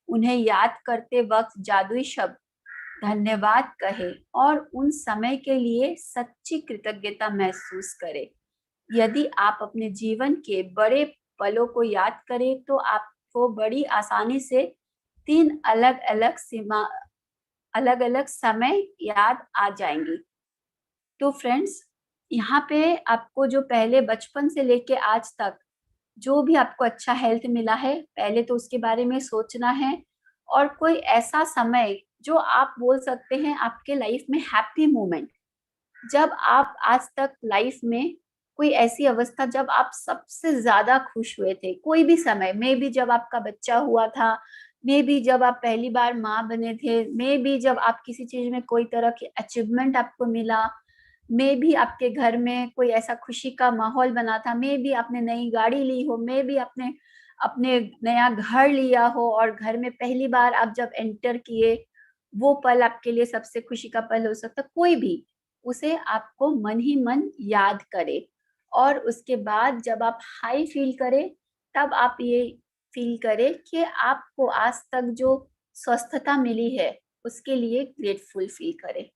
उन्हें याद करते वक्त जादुई शब्द धन्यवाद कहे और उन समय के लिए सच्ची कृतज्ञता महसूस करें। यदि आप अपने जीवन के बड़े पलों को याद करें तो आपको बड़ी आसानी से 3 अलग अलग समय याद आ जाएंगी। तो फ्रेंड्स, यहाँ पे आपको जो पहले बचपन से लेके आज तक जो भी आपको अच्छा हेल्थ मिला है, पहले तो उसके बारे में सोचना है। और कोई ऐसा समय जो आप बोल सकते हैं आपके लाइफ में हैप्पी मोमेंट, जब आप आज तक लाइफ में कोई ऐसी अवस्था जब आप सबसे ज्यादा खुश हुए थे, कोई भी समय, मे बी जब आपका बच्चा हुआ था, मे बी जब आप पहली बार माँ बने थे, मे बी जब आप किसी चीज में कोई तरह की अचीवमेंट आपको मिला, मे भी आपके घर में कोई ऐसा खुशी का माहौल बना था, मे भी आपने नई गाड़ी ली हो, मे भी आपने अपने नया घर लिया हो और घर में पहली बार आप जब एंटर किए, वो पल आपके लिए सबसे खुशी का पल हो सकता। कोई भी उसे आपको मन ही मन याद करे, और उसके बाद जब आप हाई फील करें तब आप ये फील करें कि आपको आज तक जो स्वस्थता मिली है उसके लिए ग्रेटफुल फील करें।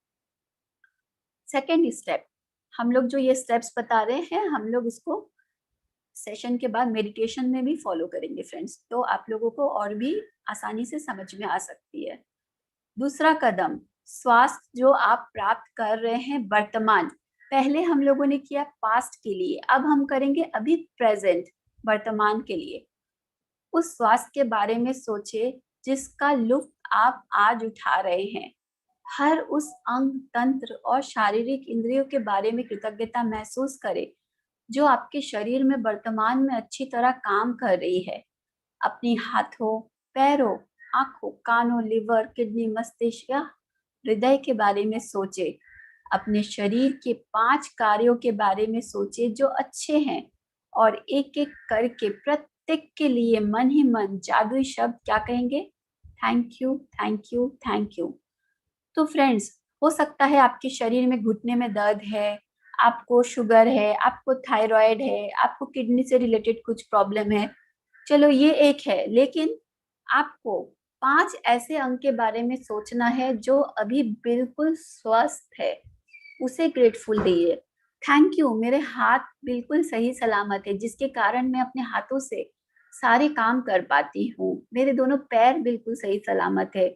सेकेंड स्टेप, हम लोग जो ये स्टेप्स बता रहे हैं, हम लोग इसको सेशन के बाद मेडिटेशन में भी फॉलो करेंगे फ्रेंड्स, तो आप लोगों को और भी आसानी से समझ में आ सकती है। दूसरा कदम, स्वास्थ्य जो आप प्राप्त कर रहे हैं वर्तमान, पहले हम लोगों ने किया पास्ट के लिए, अब हम करेंगे अभी प्रेजेंट, वर्तमान के लिए। उस स्वास्थ्य के बारे में सोचे जिसका लुत्फ आप आज उठा रहे हैं। हर उस अंग, तंत्र और शारीरिक इंद्रियों के बारे में कृतज्ञता महसूस करें जो आपके शरीर में वर्तमान में अच्छी तरह काम कर रही है। अपनी हाथों, पैरों, आंखों, कानों, लिवर, किडनी, मस्तिष्क या हृदय के बारे में सोचे। अपने शरीर के 5 कार्यों के बारे में सोचे जो अच्छे हैं, और एक एक करके प्रत्येक के लिए मन ही मन जादुई शब्द क्या कहेंगे? Thank you, thank you, thank you. तो फ्रेंड्स, हो सकता है आपके शरीर में घुटने में दर्द है, आपको शुगर है, आपको थायराइड है, आपको किडनी से रिलेटेड कुछ प्रॉब्लम है, चलो ये एक है, लेकिन आपको 5 ऐसे अंग के बारे में सोचना है जो अभी बिल्कुल स्वस्थ है, उसे ग्रेटफुल दीजिए। थैंक यू, मेरे हाथ बिल्कुल सही सलामत है जिसके कारण मैं अपने हाथों से सारे काम कर पाती हूँ। मेरे दोनों पैर बिल्कुल सही सलामत है।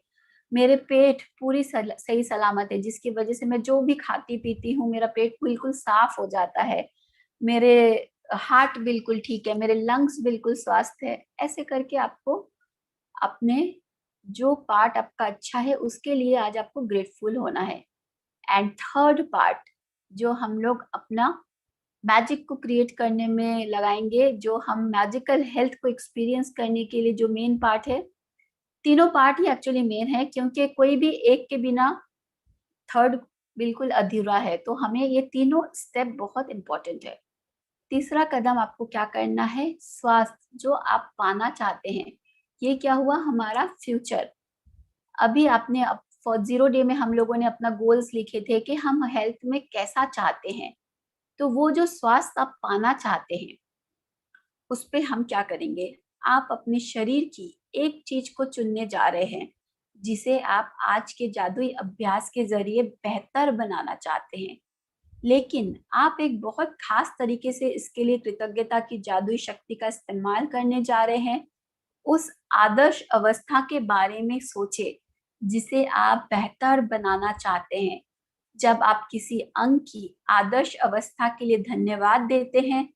मेरे पेट पूरी सही सलामत है जिसकी वजह से मैं जो भी खाती पीती हूँ मेरा पेट बिल्कुल साफ हो जाता है। मेरे हार्ट बिल्कुल ठीक है, मेरे लंग्स बिल्कुल स्वस्थ है। ऐसे करके आपको अपने जो पार्ट आपका अच्छा है उसके लिए आज आपको ग्रेटफुल होना है। एंड थर्ड पार्ट जो हम लोग अपना मैजिक को क्रिएट करने में लगाएंगे, जो हम मैजिकल हेल्थ को एक्सपीरियंस करने के लिए जो मेन पार्ट है, तीनों पार्ट ही एक्चुअली मेन है, क्योंकि कोई भी एक के बिना थर्ड बिल्कुल अधूरा है। तो हमें ये तीनों स्टेप बहुत इंपॉर्टेंट है। तीसरा कदम आपको क्या करना है, स्वास्थ्य जो आप पाना चाहते हैं। ये क्या हुआ, हमारा फ्यूचर। अभी आपने फॉर 0 डे में हम लोगों ने अपना गोल्स लिखे थे कि हम हेल्थ में कैसा चाहते हैं। तो वो जो स्वास्थ्य आप पाना चाहते हैं उस पे हम क्या करेंगे, आप अपने शरीर की एक चीज को चुनने जा रहे हैं जिसे आप आज के जादुई अभ्यास के जरिए बेहतर बनाना चाहते हैं। लेकिन आप एक बहुत खास तरीके से इसके लिए कृतज्ञता की जादुई शक्ति का इस्तेमाल करने जा रहे हैं। उस आदर्श अवस्था के बारे में सोचे जिसे आप बेहतर बनाना चाहते हैं। जब आप किसी अंग की आदर्श अवस्था के लिए धन्यवाद देते हैं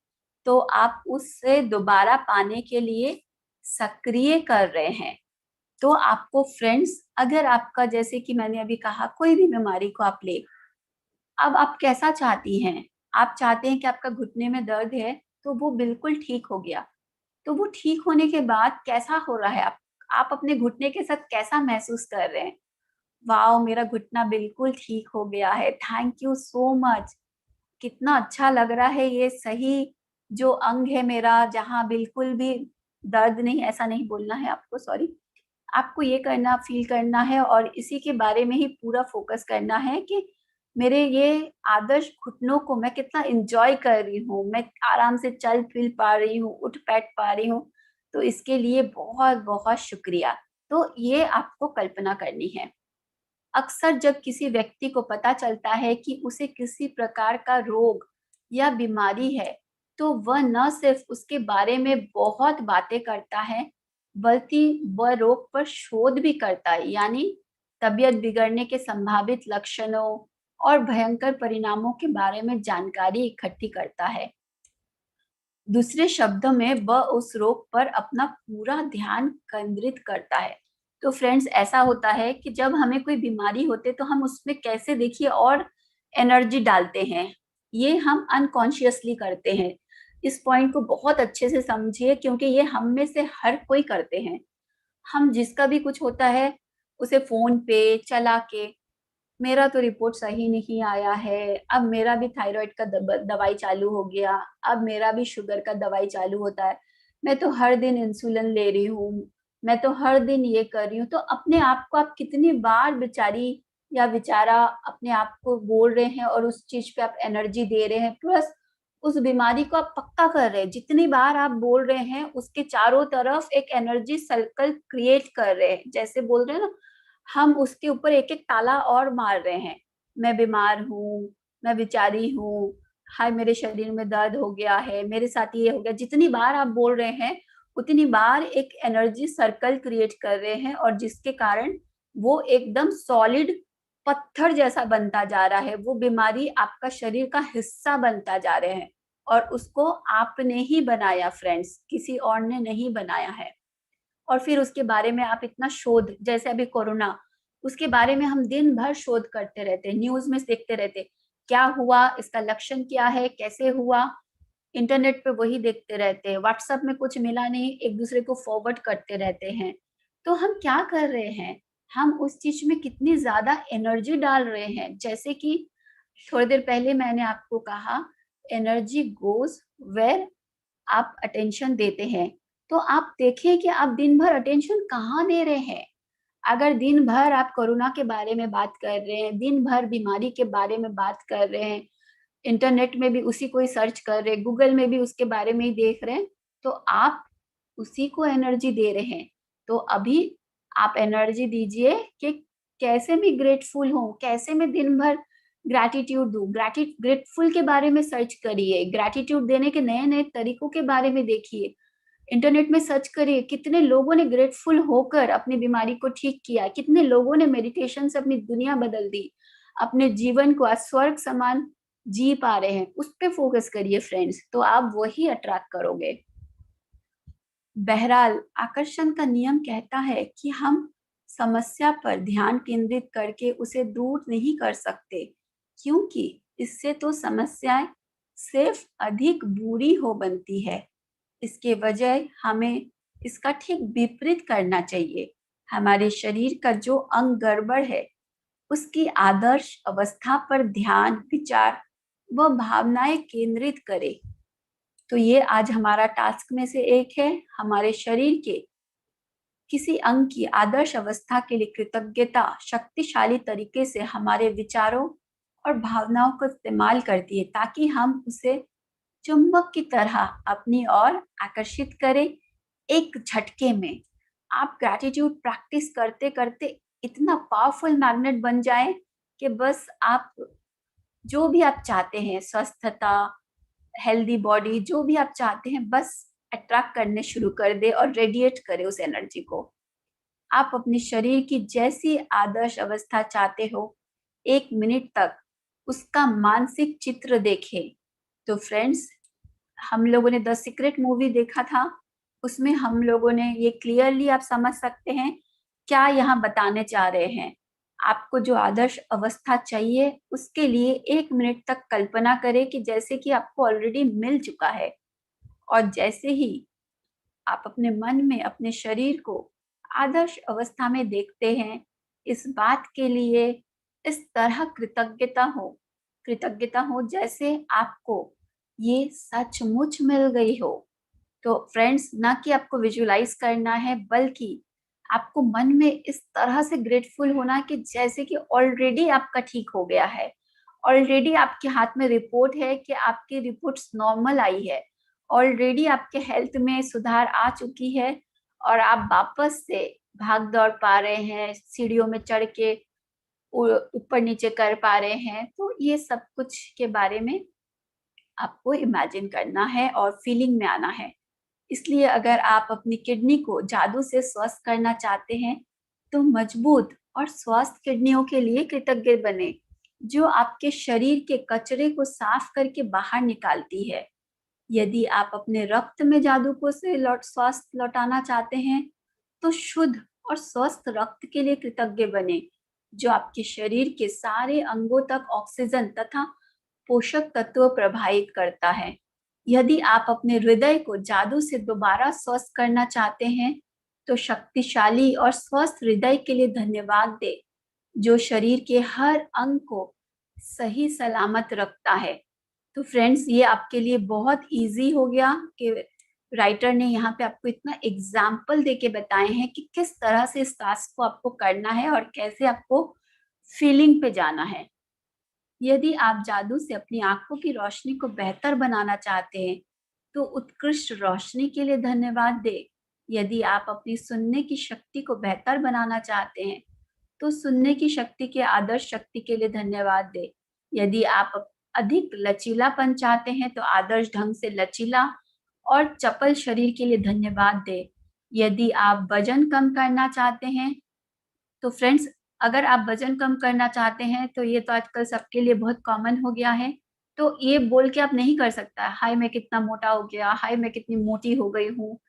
तो आप उससे दोबारा पाने के लिए सक्रिय कर रहे हैं। तो आपको फ्रेंड्स, अगर आपका, जैसे कि मैंने अभी कहा, कोई भी बीमारी को आप ले, अब आप कैसा चाहती हैं, आप चाहते हैं कि आपका घुटने में दर्द है तो वो बिल्कुल ठीक हो गया। तो वो ठीक होने के बाद कैसा हो रहा है, आप अपने घुटने के साथ कैसा महसूस कर रहे हैं, वाओ मेरा घुटना बिल्कुल ठीक हो गया है, थैंक यू सो मच, कितना अच्छा लग रहा है, ये सही जो अंग है मेरा जहाँ बिल्कुल भी दर्द नहीं, ऐसा नहीं बोलना है आपको, सॉरी, आपको ये करना, फील करना है और इसी के बारे में ही पूरा फोकस करना है कि मेरे ये आदर्श घुटनों को मैं कितना एंजॉय कर रही हूँ, मैं आराम से चल फिर पा रही हूँ, उठ बैठ पा रही हूँ। तो इसके लिए बहुत बहुत शुक्रिया। तो ये आपको कल्पना करनी है। अक्सर जब किसी व्यक्ति को पता चलता है कि उसे किसी प्रकार का रोग या बीमारी है तो वह न सिर्फ उसके बारे में बहुत बातें करता है बल्कि वह रोग पर शोध भी करता है, यानी तबीयत बिगड़ने के संभावित लक्षणों और भयंकर परिणामों के बारे में जानकारी इकट्ठी करता है। दूसरे शब्दों में वह उस रोग पर अपना पूरा ध्यान केंद्रित करता है। तो फ्रेंड्स, ऐसा होता है कि जब हमें कोई बीमारी होती है तो हम उसमें कैसे, देखिए, और एनर्जी डालते हैं, ये हम अनकॉन्शियसली करते हैं। इस पॉइंट को बहुत अच्छे से समझिए क्योंकि ये हम में से हर कोई करते हैं। हम जिसका भी कुछ होता है उसे फोन पे चला के, मेरा तो रिपोर्ट सही नहीं आया है, अब मेरा भी थायराइड का दवाई चालू हो गया, अब मेरा भी शुगर का दवाई चालू होता है, मैं तो हर दिन इंसुलिन ले रही हूँ, मैं तो हर दिन ये कर रही हूँ। तो अपने आप को आप कितनी बार बेचारी या बेचारा अपने आप को बोल रहे हैं और उस चीज पे आप एनर्जी दे रहे हैं, प्लस उस बीमारी को आप पक्का कर रहे हैं। जितनी बार आप बोल रहे हैं उसके चारों तरफ एक एनर्जी सर्कल क्रिएट कर रहे हैं, जैसे बोल रहे हैं ना, हम उसके ऊपर एक एक ताला और मार रहे हैं। मैं बीमार हूँ, मैं बेचारी हूँ, हाय मेरे शरीर में दर्द हो गया है, मेरे साथ ये हो गया। जितनी बार आप बोल रहे हैं उतनी बार एक एनर्जी सर्कल क्रिएट कर रहे हैं और जिसके कारण वो एकदम सॉलिड पत्थर जैसा बनता जा रहा है। वो बीमारी आपका शरीर का हिस्सा बनता जा रहे हैं और उसको आपने ही बनाया फ्रेंड्स, किसी और ने नहीं बनाया है। और फिर उसके बारे में आप इतना शोध, जैसे अभी कोरोना, उसके बारे में हम दिन भर शोध करते रहते, न्यूज में देखते रहते, क्या हुआ, इसका लक्षण क्या है, कैसे हुआ, इंटरनेट पे वही देखते रहते हैं, व्हाट्सएप में कुछ मिला नहीं, एक दूसरे को फॉरवर्ड करते रहते हैं। तो हम क्या कर रहे हैं, हम उस चीज में कितनी ज्यादा एनर्जी डाल रहे हैं। जैसे कि थोड़ी देर पहले मैंने आपको कहा, एनर्जी गोज वेयर आप अटेंशन देते हैं। तो आप देखें कि आप दिन भर अटेंशन कहाँ दे रहे हैं। अगर दिन भर आप कोरोना के बारे में बात कर रहे हैं, दिन भर बीमारी के बारे में बात कर रहे हैं, इंटरनेट में भी उसी को ही सर्च कर रहे हैं, गूगल में भी उसके बारे में ही देख रहे हैं, तो आप उसी को एनर्जी दे रहे हैं। तो अभी आप एनर्जी दीजिए कि कैसे मैं ग्रेटफुल हूँ, कैसे मैं दिन भर ग्रैटिट्यूड दूं। ग्रेटफुल के बारे में सर्च करिए, ग्रैटिट्यूड देने के नए नए तरीकों के बारे में देखिए, इंटरनेट में सर्च करिए कितने लोगों ने ग्रेटफुल होकर अपनी बीमारी को ठीक किया, कितने लोगों ने मेडिटेशन से अपनी दुनिया बदल दी, अपने जीवन को आज स्वर्ग समान जी पा रहे हैं। उस पे फोकस करिए फ्रेंड्स, तो आप वही अट्रैक्ट करोगे। बहरहाल, आकर्षण का नियम कहता है कि हम समस्या पर ध्यान केंद्रित करके उसे दूर नहीं कर सकते, क्योंकि इससे तो समस्याएं सिर्फ अधिक बुरी हो बनती है। इसके बजाय हमें इसका ठीक विपरीत करना चाहिए। हमारे शरीर का जो अंग गड़बड़ है उसकी आदर्श अवस्था पर ध्यान, विचार व भावनाएं केंद्रित करें। तो ये आज हमारा टास्क में से एक है। हमारे शरीर के किसी अंग की आदर्श अवस्था के लिए कृतज्ञता शक्तिशाली तरीके से हमारे विचारों और भावनाओं को इस्तेमाल करती है, ताकि हम उसे चुंबक की तरह अपनी ओर आकर्षित करें एक झटके में। आप ग्रैटिट्यूड प्रैक्टिस करते करते इतना पावरफुल मैग्नेट बन जाएं कि बस आप जो भी आप चाहते हैं, स्वस्थता, हेल्दी बॉडी, जो भी आप चाहते हैं, बस अट्रैक्ट करने शुरू कर दे और रेडिएट करे उस एनर्जी को। आप अपने शरीर की जैसी आदर्श अवस्था चाहते हो, 1 मिनट तक उसका मानसिक चित्र देखें। तो फ्रेंड्स, हम लोगों ने द सीक्रेट मूवी देखा था, उसमें हम लोगों ने ये क्लियरली आप समझ सकते हैं क्या यहाँ बताने चाह रहे हैं। आपको जो आदर्श अवस्था चाहिए उसके लिए 1 मिनट तक कल्पना करें कि जैसे कि आपको ऑलरेडी मिल चुका है, और जैसे ही आप अपने मन में अपने शरीर को आदर्श अवस्था में देखते हैं, इस बात के लिए इस तरह कृतज्ञता हो जैसे आपको ये सचमुच मिल गई हो। तो फ्रेंड्स, ना कि आपको विजुलाइज करना है, बल्कि आपको मन में इस तरह से ग्रेटफुल होना कि जैसे कि ऑलरेडी आपका ठीक हो गया है, ऑलरेडी आपके हाथ में रिपोर्ट है कि आपकी रिपोर्ट्स नॉर्मल आई है, ऑलरेडी आपके हेल्थ में सुधार आ चुकी है और आप वापस से भाग दौड़ पा रहे हैं, सीढ़ियों में चढ़ के ऊपर नीचे कर पा रहे हैं। तो ये सब कुछ के बारे में आपको इमेजिन करना है और फीलिंग में आना है। इसलिए अगर आप अपनी किडनी को जादू से स्वस्थ करना चाहते हैं, तो मजबूत और स्वस्थ किडनियों के लिए कृतज्ञ बने, जो आपके शरीर के कचरे को साफ करके बाहर निकालती है। यदि आप अपने रक्त में जादू को से स्वास्थ्य लौटाना चाहते हैं, तो शुद्ध और स्वस्थ रक्त के लिए कृतज्ञ बने, जो आपके शरीर के सारे अंगों तक ऑक्सीजन तथा पोषक तत्व प्रवाहित करता है। यदि आप अपने हृदय को जादू से दोबारा स्वस्थ करना चाहते हैं, तो शक्तिशाली और स्वस्थ हृदय के लिए धन्यवाद दे, जो शरीर के हर अंग को सही सलामत रखता है। तो फ्रेंड्स, ये आपके लिए बहुत इजी हो गया कि राइटर ने यहाँ पे आपको इतना एग्जाम्पल देके बताए हैं कि किस तरह से इस टास्क को आपको करना है और कैसे आपको फीलिंग पे जाना है। यदि आप जादू से अपनी आंखों की रोशनी को बेहतर बनाना चाहते हैं, तो उत्कृष्ट रोशनी के लिए धन्यवाद दें। यदि आप अपनी सुनने की शक्ति को बेहतर बनाना चाहते हैं, तो सुनने की शक्ति के आदर्श शक्ति के लिए धन्यवाद दें। यदि आप अधिक लचीलापन चाहते हैं, तो आदर्श ढंग से लचीला और चपल शरीर के लिए धन्यवाद दें। यदि आप वजन कम करना चाहते हैं, तो फ्रेंड्स, अगर आप वजन कम करना चाहते हैं, तो ये तो आजकल सबके लिए बहुत कॉमन हो गया है। तो ये बोल के आप नहीं कर सकता हाय मैं कितना मोटा हो गया, हाय मैं कितनी मोटी हो गई हूँ।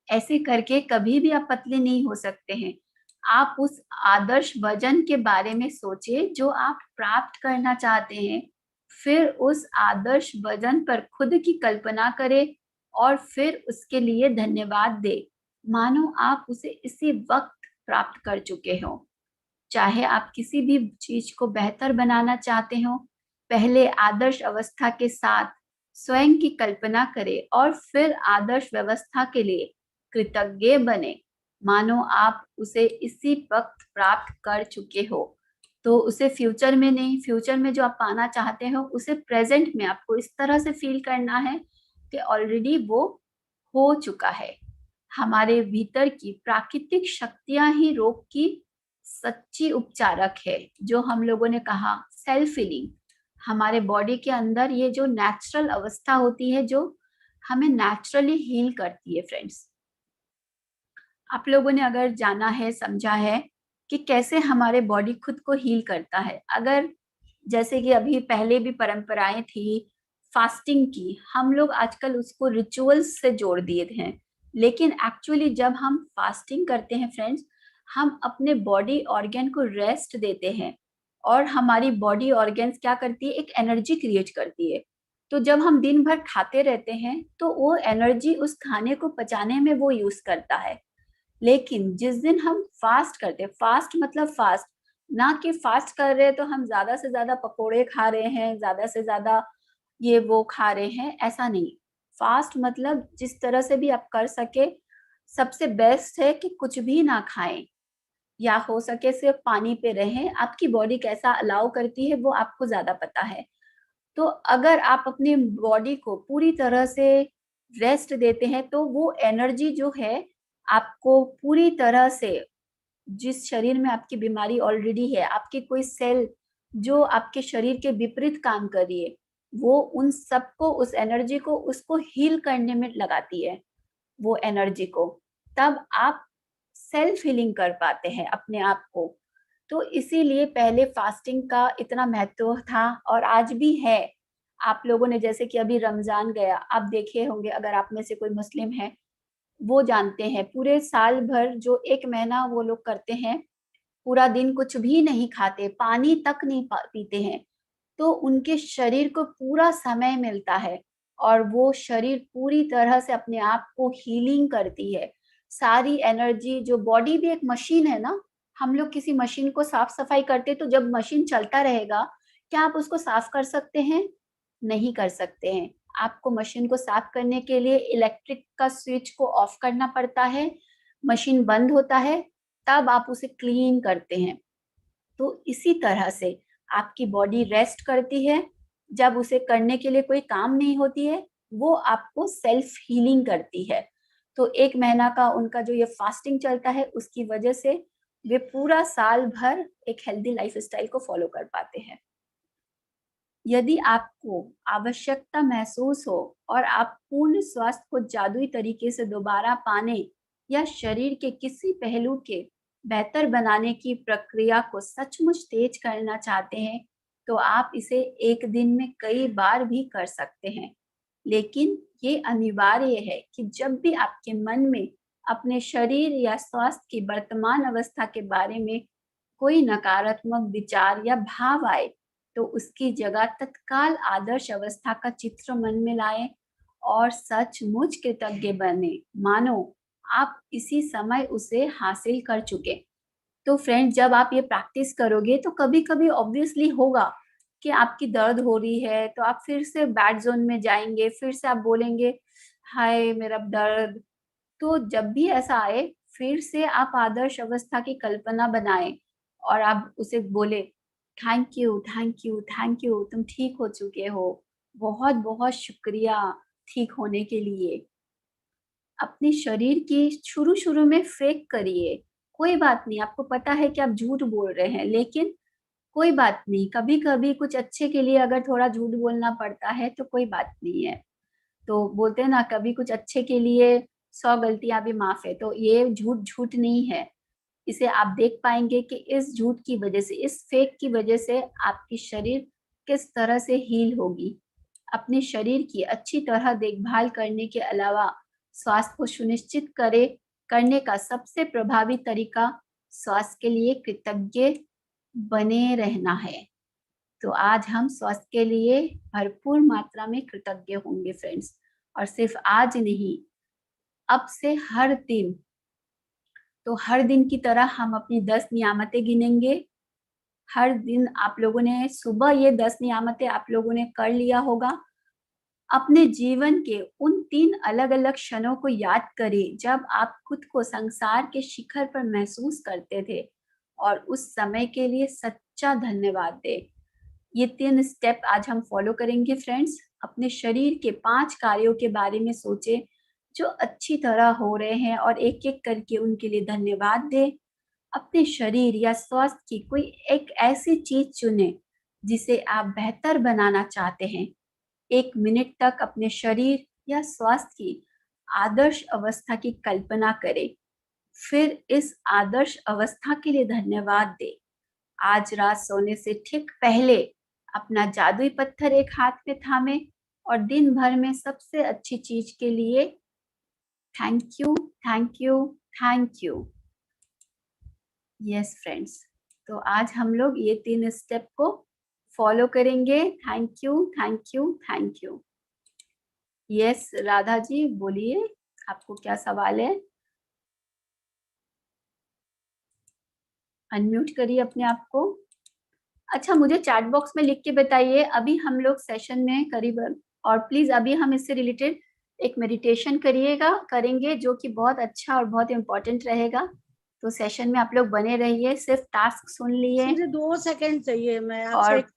ऐसे करके कभी भी आप पतले नहीं हो सकते हैं। आप उस आदर्श वजन के बारे में सोचिए जो आप प्राप्त करना चाहते हैं, फिर उस आदर्श वजन पर खुद की कल्पना करें और फिर उसके लिए धन्यवाद दें, मानो आप उसे इसी वक्त प्राप्त कर चुके हो। चाहे आप किसी भी चीज को बेहतर बनाना चाहते हो, पहले आदर्श अवस्था के साथ स्वयं की कल्पना करें और फिर आदर्श व्यवस्था के लिए कृतज्ञ बने, मानो आप उसे इसी वक्त प्राप्त कर चुके हो। तो उसे फ्यूचर में नहीं, फ्यूचर में जो आप पाना चाहते हो उसे प्रेजेंट में आपको इस तरह से फील करना है कि ऑलरेडी वो हो चुका है। हमारे भीतर की प्राकृतिक शक्तियां ही रोग की सच्ची उपचारक है। जो हम लोगों ने कहा सेल्फ हीलिंग, हमारे बॉडी के अंदर ये जो नेचुरल अवस्था होती है जो हमें नेचुरली हील करती है। फ्रेंड्स, आप लोगों ने अगर जाना है, समझा है कि कैसे हमारे बॉडी खुद को हील करता है, अगर जैसे कि अभी पहले भी परंपराएं थी फास्टिंग की, हम लोग आजकल उसको रिचुअल्स से जोड़ दिए हैं। लेकिन एक्चुअली जब हम फास्टिंग करते हैं फ्रेंड्स, हम अपने बॉडी ऑर्गन को रेस्ट देते हैं और हमारी बॉडी ऑर्गन्स क्या करती है, एक एनर्जी क्रिएट करती है। तो जब हम दिन भर खाते रहते हैं तो वो एनर्जी उस खाने को पचाने में वो यूज करता है। लेकिन जिस दिन हम फास्ट करते हैं, फास्ट मतलब फास्ट ना कि फास्ट कर रहे हैं तो हम ज्यादा से ज्यादा पकोड़े खा रहे हैं, ज्यादा से ज्यादा ये वो खा रहे हैं, ऐसा नहीं। फास्ट मतलब जिस तरह से भी आप कर सके, सबसे बेस्ट है कि कुछ भी ना खाएं या हो सके सिर्फ पानी पे रहें। आपकी बॉडी कैसा अलाउ करती है वो आपको ज्यादा पता है। तो अगर आप अपनी बॉडी को पूरी तरह से रेस्ट देते हैं तो वो एनर्जी जो है आपको पूरी तरह से, जिस शरीर में आपकी बीमारी ऑलरेडी है, आपकी कोई सेल जो आपके शरीर के विपरीत काम कर रही है, वो उन सबको, उस एनर्जी को, उसको हील करने में लगाती है वो एनर्जी को। तब आप सेल्फ हीलिंग कर पाते हैं अपने आप को। तो इसीलिए पहले फास्टिंग का इतना महत्व था और आज भी है। आप लोगों ने जैसे कि अभी रमजान गया, आप देखे होंगे, अगर आप में से कोई मुस्लिम है वो जानते हैं पूरे साल भर जो 1 महीना वो लोग करते हैं, पूरा दिन कुछ भी नहीं खाते, पानी तक नहीं पीते हैं, तो उनके शरीर को पूरा समय मिलता है और वो शरीर पूरी तरह से अपने आप को हीलिंग करती है। सारी एनर्जी, जो बॉडी भी एक मशीन है ना, हम लोग किसी मशीन को साफ सफाई करते तो जब मशीन चलता रहेगा, क्या आप उसको साफ कर सकते हैं? नहीं कर सकते हैं। आपको मशीन को साफ करने के लिए इलेक्ट्रिक का स्विच को ऑफ करना पड़ता है, मशीन बंद होता है, तब आप उसे क्लीन करते हैं। तो इसी तरह से आपकी बॉडी रेस्ट करती है, जब उसे करने के लिए कोई काम नहीं होती है, वो आपको सेल्फ हीलिंग करती है। तो 1 महीना का उनका जो ये फास्टिंग चलता है, उसकी वजह से वे पूरा साल भर एक हेल्दी लाइफस्टाइल को फॉलो कर पाते हैं। यदि आपको आवश्यकता महसूस हो और आप पूर्ण स्वास्थ्य को जादुई तरीके से दोबारा पाने या शरीर के किसी पहलू के बेहतर बनाने की प्रक्रिया को सचमुच तेज करना चाहते हैं, तो आप इसे एक दिन में कई बार भी कर सकते हैं। लेकिन ये अनिवार्य है कि जब भी आपके मन में अपने शरीर या स्वास्थ्य की वर्तमान अवस्था के बारे में कोई नकारात्मक विचार या भाव आए, तो उसकी जगह तत्काल आदर्श अवस्था का चित्र मन में लाएं और सचमुच कृतज्ञ बने, मानो आप इसी समय उसे हासिल कर चुके। तो फ्रेंड, जब आप ये प्रैक्टिस करोगे तो कभी कभी ऑब्वियसली होगा कि आपकी दर्द हो रही है, तो आप फिर से बैड जोन में जाएंगे, फिर से आप बोलेंगे हाय मेरा दर्द। तो जब भी ऐसा आए, फिर से आप आदर्श अवस्था की कल्पना बनाएं और आप उसे बोले thank you, thank you, thank you, तुम ठीक हो चुके हो, बहुत बहुत शुक्रिया ठीक होने के लिए। अपने शरीर की शुरू शुरू में फेक करिए, कोई बात नहीं, आपको पता है कि आप झूठ बोल रहे हैं, लेकिन कोई बात नहीं, कभी कभी कुछ अच्छे के लिए अगर थोड़ा झूठ बोलना पड़ता है तो कोई बात नहीं है। तो बोलते हैं ना, कभी कुछ अच्छे के लिए 100 गलतियां भी माफ है। तो ये झूठ झूठ नहीं है। इसे आप देख पाएंगे कि इस झूठ की वजह से, इस फेक की वजह से आपकी शरीर किस तरह से हील होगी। अपने शरीर की अच्छी तरह देखभाल करने के अलावा स्वास्थ्य को सुनिश्चित करने का सबसे प्रभावी तरीका स्वास्थ्य के लिए कृतज्ञ बने रहना है। तो आज हम स्वास्थ्य के लिए भरपूर मात्रा में कृतज्ञ होंगे फ्रेंड्स, और सिर्फ आज नहीं, अब से हर दिन। तो हर दिन की तरह हम अपनी 10 नियामतें गिनेंगे। हर दिन आप लोगों ने सुबह ये 10 नियामतें आप लोगों ने कर लिया होगा। अपने जीवन के उन 3 अलग अलग क्षणों को याद करें जब आप खुद को संसार के शिखर पर महसूस करते थे, और उस समय के लिए सच्चा धन्यवाद दें। ये 3 स्टेप आज हम फॉलो करेंगे फ्रेंड्स। अपने शरीर के 5 कार्यों के बारे में सोचें जो अच्छी तरह हो रहे हैं और एक एक करके उनके लिए धन्यवाद दें। अपने शरीर या स्वास्थ्य की कोई एक ऐसी चीज चुनें जिसे आप बेहतर बनाना चाहते हैं। 1 मिनट तक अपने शरीर या स्वास्थ्य की आदर्श अवस्था की कल्पना करें, फिर इस आदर्श अवस्था के लिए धन्यवाद दें। आज रात सोने से ठीक पहले अपना जादुई पत्थर एक हाथ में थामे और दिन भर में सबसे अच्छी चीज के लिए thank you, thank you, thank you. Yes friends, तो आज हम लोग ये 3 स्टेप को फॉलो करेंगे। Thank you, thank you, thank you. Yes Radha ji बोलिए, आपको क्या सवाल है? अनम्यूट करिए अपने आप को। अच्छा, मुझे चैट बॉक्स में लिख के बताइए, अभी हम लोग सेशन में करीबन, और प्लीज अभी हम इससे रिलेटेड एक मेडिटेशन करेंगे जो कि बहुत अच्छा और बहुत इम्पोर्टेंट रहेगा। तो सेशन में आप लोग बने रहिए, सिर्फ टास्क सुन लिए मुझे 2 सेकंड चाहिए, मैं और आपसे एक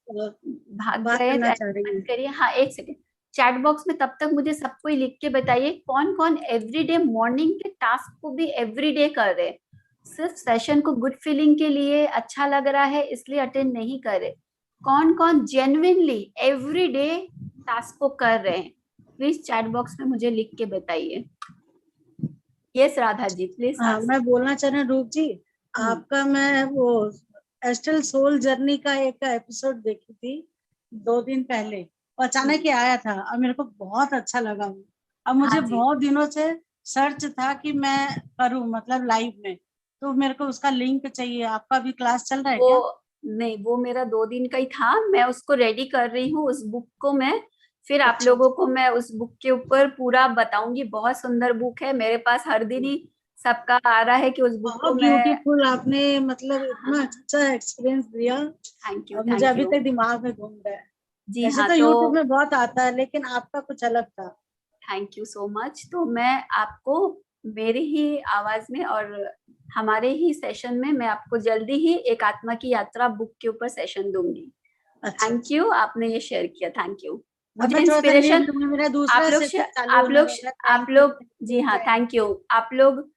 भाग बात गए करना तो चाह रही ऐसे हूँ। मत करिए। हाँ, एक सेकंड, चैट बॉक्स में तब तक मुझे सबको ही लिख के बताइए कौन कौन एवरीडे मॉर्निंग के टास्क को भी एवरीडे कर रहे हैं, सिर्फ सेशन को गुड फीलिंग के लिए अच्छा लग रहा है इसलिए अटेंड नहीं कर रहे, कौन कौन जेन्युइनली एवरीडे टास्क को कर रहे हैं, प्लीज चैट बॉक्स में मुझे लिख के बताइए। Yes Radha ji please. हाँ, मैं बोलना चाह रही हूँ रूप जी, आपका मैं वो एस्ट्रल सोल जर्नी का एक एपिसोड देखी थी 2 दिन पहले, और अचानक ही आया था और मेरे को बहुत अच्छा लगा। अब मुझे हाँ जी। बहुत दिनों से सर्च था कि मैं करूँ मतलब लाइव में, तो मेरे को उसका लिंक चाहिए। आपका भी क्लास चल रहा है क्या? वो नहीं, वो मेरा 2 दिन का ही था, मैं उसको रेडी कर रही हूँ, उस बुक को मैं फिर आप अच्छा। लोगों को मैं उस बुक के ऊपर पूरा बताऊंगी। बहुत सुंदर बुक है, मेरे पास हर दिन ही सबका आ रहा है कि उस बुक को बहुत मैं। ब्यूटीफुल, आपने मतलब इतना अच्छा एक्सपीरियंस दिया थैंक यू, और मुझे थैंक अभी यू। तक दिमाग में घूम रहा है। जी वैसे हाँ, तो तो यूट्यूब में बहुत आता है, लेकिन आपका कुछ अलग था। Thank you so much. तो मैं आपको मेरी ही आवाज में और हमारे ही सेशन में मैं आपको जल्दी ही एक आत्मा की यात्रा बुक के ऊपर सेशन दूंगी। अच्छा, थैंक यू, आपने ये शेयर किया, थैंक यू। अब मुझे मैं थोड़ा सा लीव इंस्पिरेशन लूंगी, मेरा दूसरा सेशन चालू आप होने लोग वाला है। आप थैंक यू, लोग जी हाँ, थैंक यू। आप लोग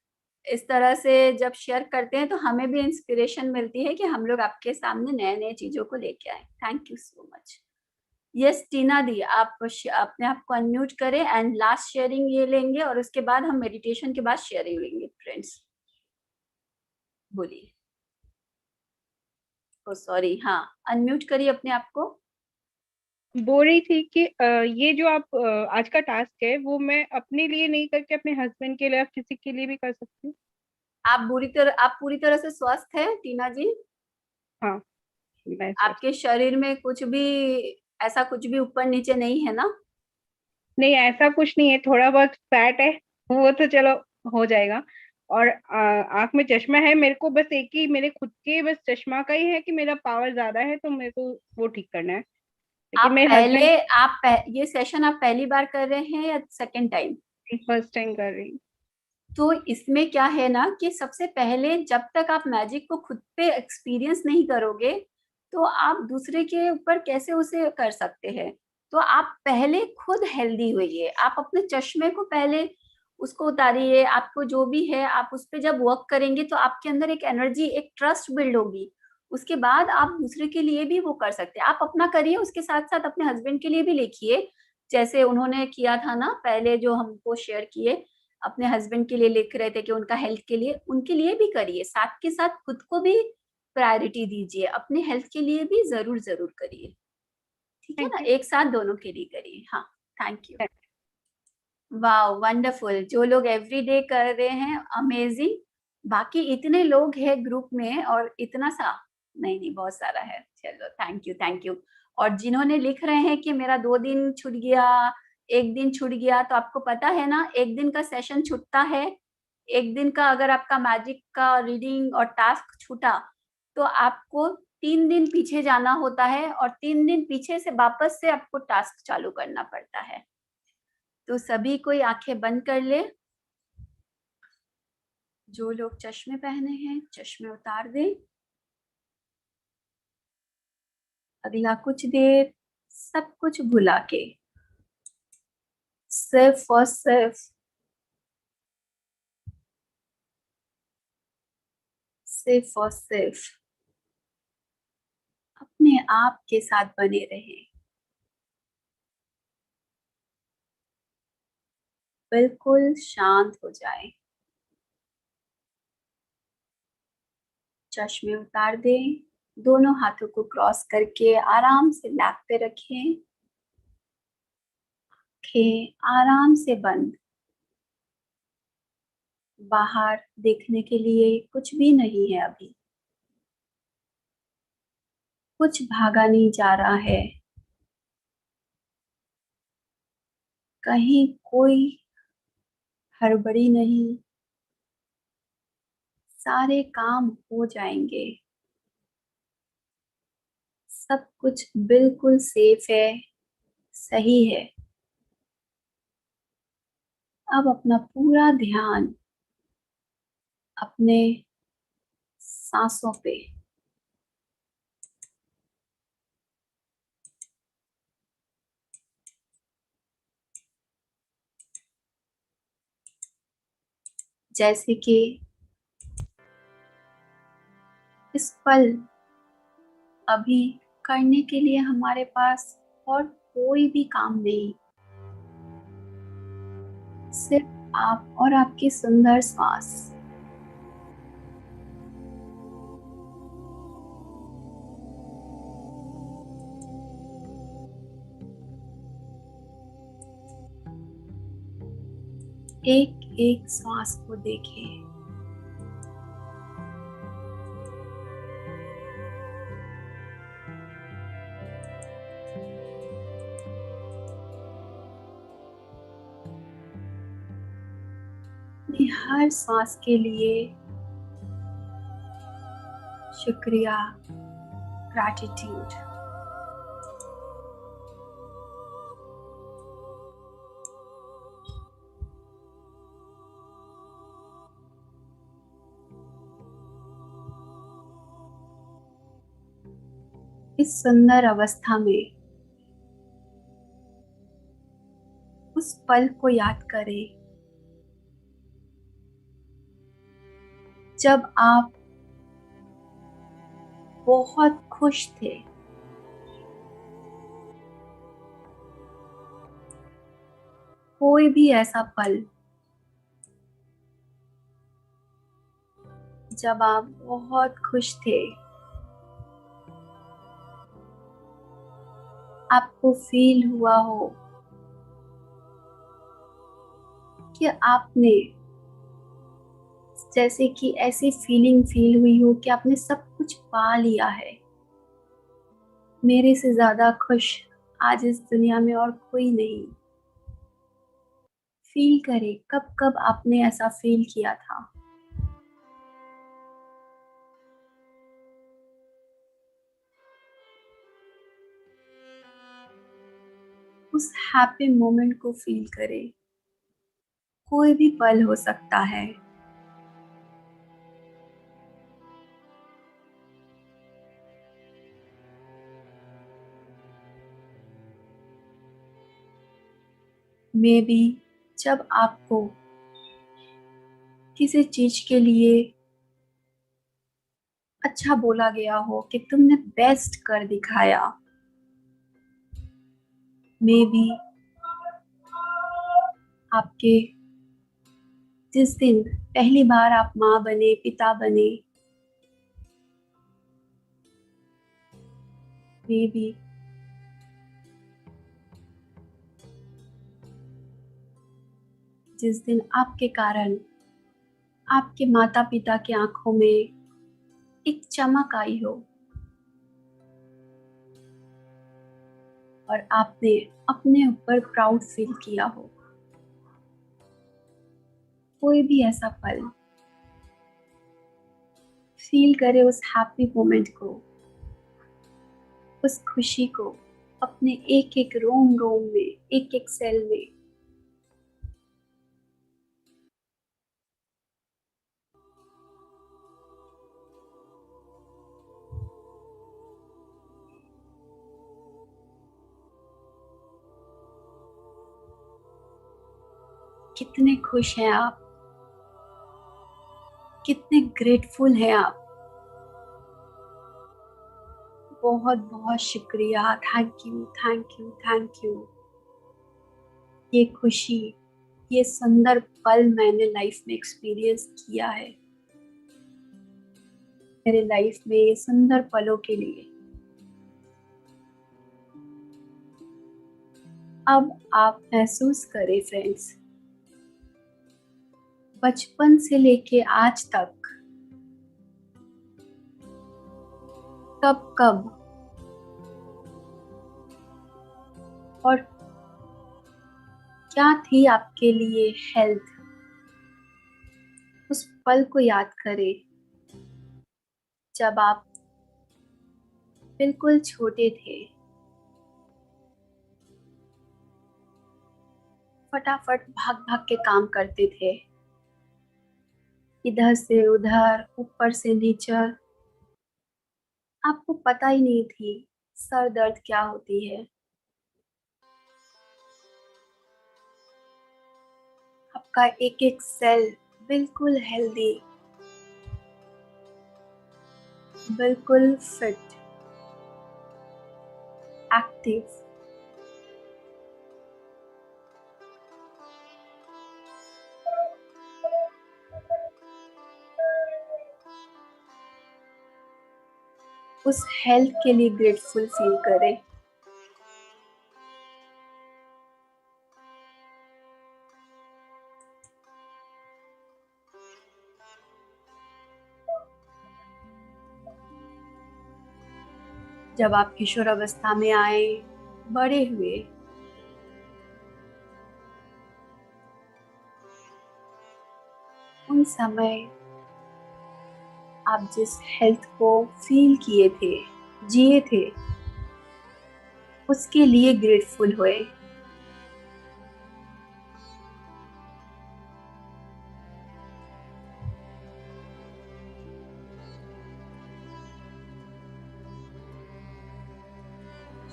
इस तरह से जब शेयर करते हैं तो हमें भी इंस्पिरेशन मिलती है कि हम लोग आपके सामने नए नए चीजों को लेके आए। Thank you so much. Yes Tina di, आप अपने आप को अनम्यूट करें एंड लास्ट शेयरिंग ये लेंगे और उसके बाद हम मेडिटेशन के बाद शेयरिंग लेंगे। फ्रेंड्स बोलिए। ओ सॉरी, हाँ अनम्यूट करिए अपने आप को। बोल रही थी कि ये जो आप आज का टास्क है वो मैं अपने लिए नहीं करके अपने हस्बैंड के लिए, किसी के लिए भी कर सकती हूँ? आप पूरी तरह से स्वस्थ है टीना जी? हाँ, मैं स्वस्थ। आपके शरीर में कुछ भी ऐसा कुछ भी ऊपर नीचे नहीं है ना? नहीं, ऐसा कुछ नहीं है, थोड़ा बहुत फैट है, वो तो चलो हो जाएगा। और आंख में चश्मा है मेरे को, बस एक ही मेरे खुद के बस चश्मा का ही है कि मेरा पावर ज्यादा है तो मेरे को वो ठीक करना है, लेकिन मेरे हस्बैंड ये सेशन आप पहली बार कर रहे हैं या सेकंड टाइम? फर्स्ट टाइम कर रही हूँ। तो इसमें क्या है ना कि सबसे पहले जब तक आप मैजिक को खुद पे एक्सपीरियंस नहीं करोगे तो आप दूसरे के ऊपर कैसे उसे कर सकते हैं। तो आप पहले खुद हेल्दी होइए, आप अपने चश्मे को पहले उसको उतारिए, आपको जो भी है आप उस पर जब वर्क करेंगे तो आपके अंदर एक एनर्जी, एक ट्रस्ट बिल्ड होगी। उसके बाद आप दूसरे के लिए भी वो कर सकते हैं। आप अपना करिए, उसके साथ साथ अपने हस्बैंड के लिए भी लिखिए, जैसे उन्होंने किया था ना पहले जो हमको शेयर किए, अपने हस्बैंड के लिए लिख रहे थे कि उनका हेल्थ के लिए, उनके लिए भी करिए, साथ के साथ खुद को भी प्रायोरिटी दीजिए, अपने हेल्थ के लिए भी जरूर जरूर करिए। ठीक है ना, थैंक यू। एक साथ दोनों के लिए करिए। हाँ, थैंक यू। वाह वंडरफुल, जो लोग एवरीडे कर रहे हैं अमेजिंग। बाकी इतने लोग हैं ग्रुप में और इतना सा नहीं बहुत सारा है। चलो थैंक यू, थैंक यू। और जिन्होंने लिख रहे हैं कि मेरा 2 दिन छूट गया, 1 दिन छूट गया, तो आपको पता है ना 1 दिन का सेशन छूटता है। 1 दिन का अगर आपका मैजिक का रीडिंग और टास्क छूटा तो आपको 3 दिन पीछे जाना होता है और 3 दिन पीछे से वापस से आपको टास्क चालू करना पड़ता है। तो सभी कोई आंखें बंद कर ले। जो लोग चश्मे पहने हैं चश्मे उतार दें। अगला कुछ देर सब कुछ भुला के सिर्फ और सिर्फ अपने आप के साथ बने रहे। बिल्कुल शांत हो जाए। चश्मे उतार दें, दोनों हाथों को क्रॉस करके आराम से लैप पे रखें। आंखें आराम से बंद। बाहर देखने के लिए कुछ भी नहीं है अभी। कुछ भागा नहीं जा रहा है, कहीं कोई हड़बड़ी नहीं, सारे काम हो जाएंगे, सब कुछ बिल्कुल सेफ है, सही है। अब अपना पूरा ध्यान अपने सांसों पे, जैसे कि इस पल अभी करने के लिए हमारे पास और कोई भी काम नहीं, सिर्फ आप और आपकी सुंदर श्वास। एक एक श्वास को देखें। अपनी हर सांस के लिए शुक्रिया, ग्रैटिट्यूड। इस सुंदर अवस्था में उस पल को याद करें जब आप बहुत खुश थे, कोई भी ऐसा पल जब आप बहुत खुश थे, आपको फील हुआ हो कि आपने, जैसे कि ऐसी फीलिंग फील हुई हो कि आपने सब कुछ पा लिया है, मेरे से ज्यादा खुश आज इस दुनिया में और कोई नहीं। फील करें कब कब आपने ऐसा फील किया था। उस हैप्पी मोमेंट को फील करें। कोई भी पल हो सकता है। मे बी जब आपको किसी चीज के लिए अच्छा बोला गया हो कि तुमने बेस्ट कर दिखाया, मे बी आपके जिस दिन पहली बार आप माँ बने, पिता बने, मे बी जिस दिन आपके कारण आपके माता पिता की आंखों में एक चमक आई हो और आपने अपने ऊपर प्राउड फील किया हो। कोई भी ऐसा पल फील करे, उस हैप्पी मोमेंट को, उस खुशी को अपने एक एक रोम रोम में, एक एक सेल में। कितने खुश हैं आप, कितने ग्रेटफुल हैं आप। बहुत बहुत शुक्रिया, thank you, thank you, thank you. ये खुशी, ये सुंदर पल मैंने लाइफ में एक्सपीरियंस किया है। मेरे लाइफ में ये सुंदर पलों के लिए अब आप महसूस करें फ्रेंड्स, बचपन से लेके आज तक कब कब और क्या थी आपके लिए हेल्थ, उस पल को याद करें जब आप बिल्कुल छोटे थे। फटाफट भाग भाग के काम करते थे, इधर से उधर, ऊपर से नीचे। आपको पता ही नहीं थी सर दर्द क्या होती है। आपका एक एक सेल बिल्कुल हेल्दी, बिल्कुल फिट, एक्टिव। उस हेल्थ के लिए ग्रेटफुल फील करें। जब आप किशोरावस्था में आए, बड़े हुए, उन समय आप जिस हेल्थ को फील किए थे, जिए थे, उसके लिए ग्रेटफुल हुए।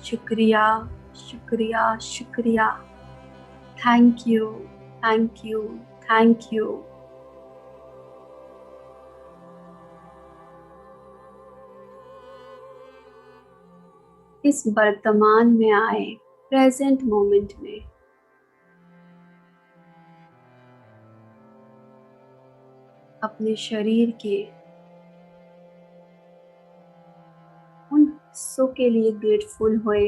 शुक्रिया, शुक्रिया, शुक्रिया। Thank you, thank you, thank you. इस वर्तमान में आए, प्रेजेंट मोमेंट में। अपने शरीर के उन हिस्सों के लिए ग्रेटफुल हुए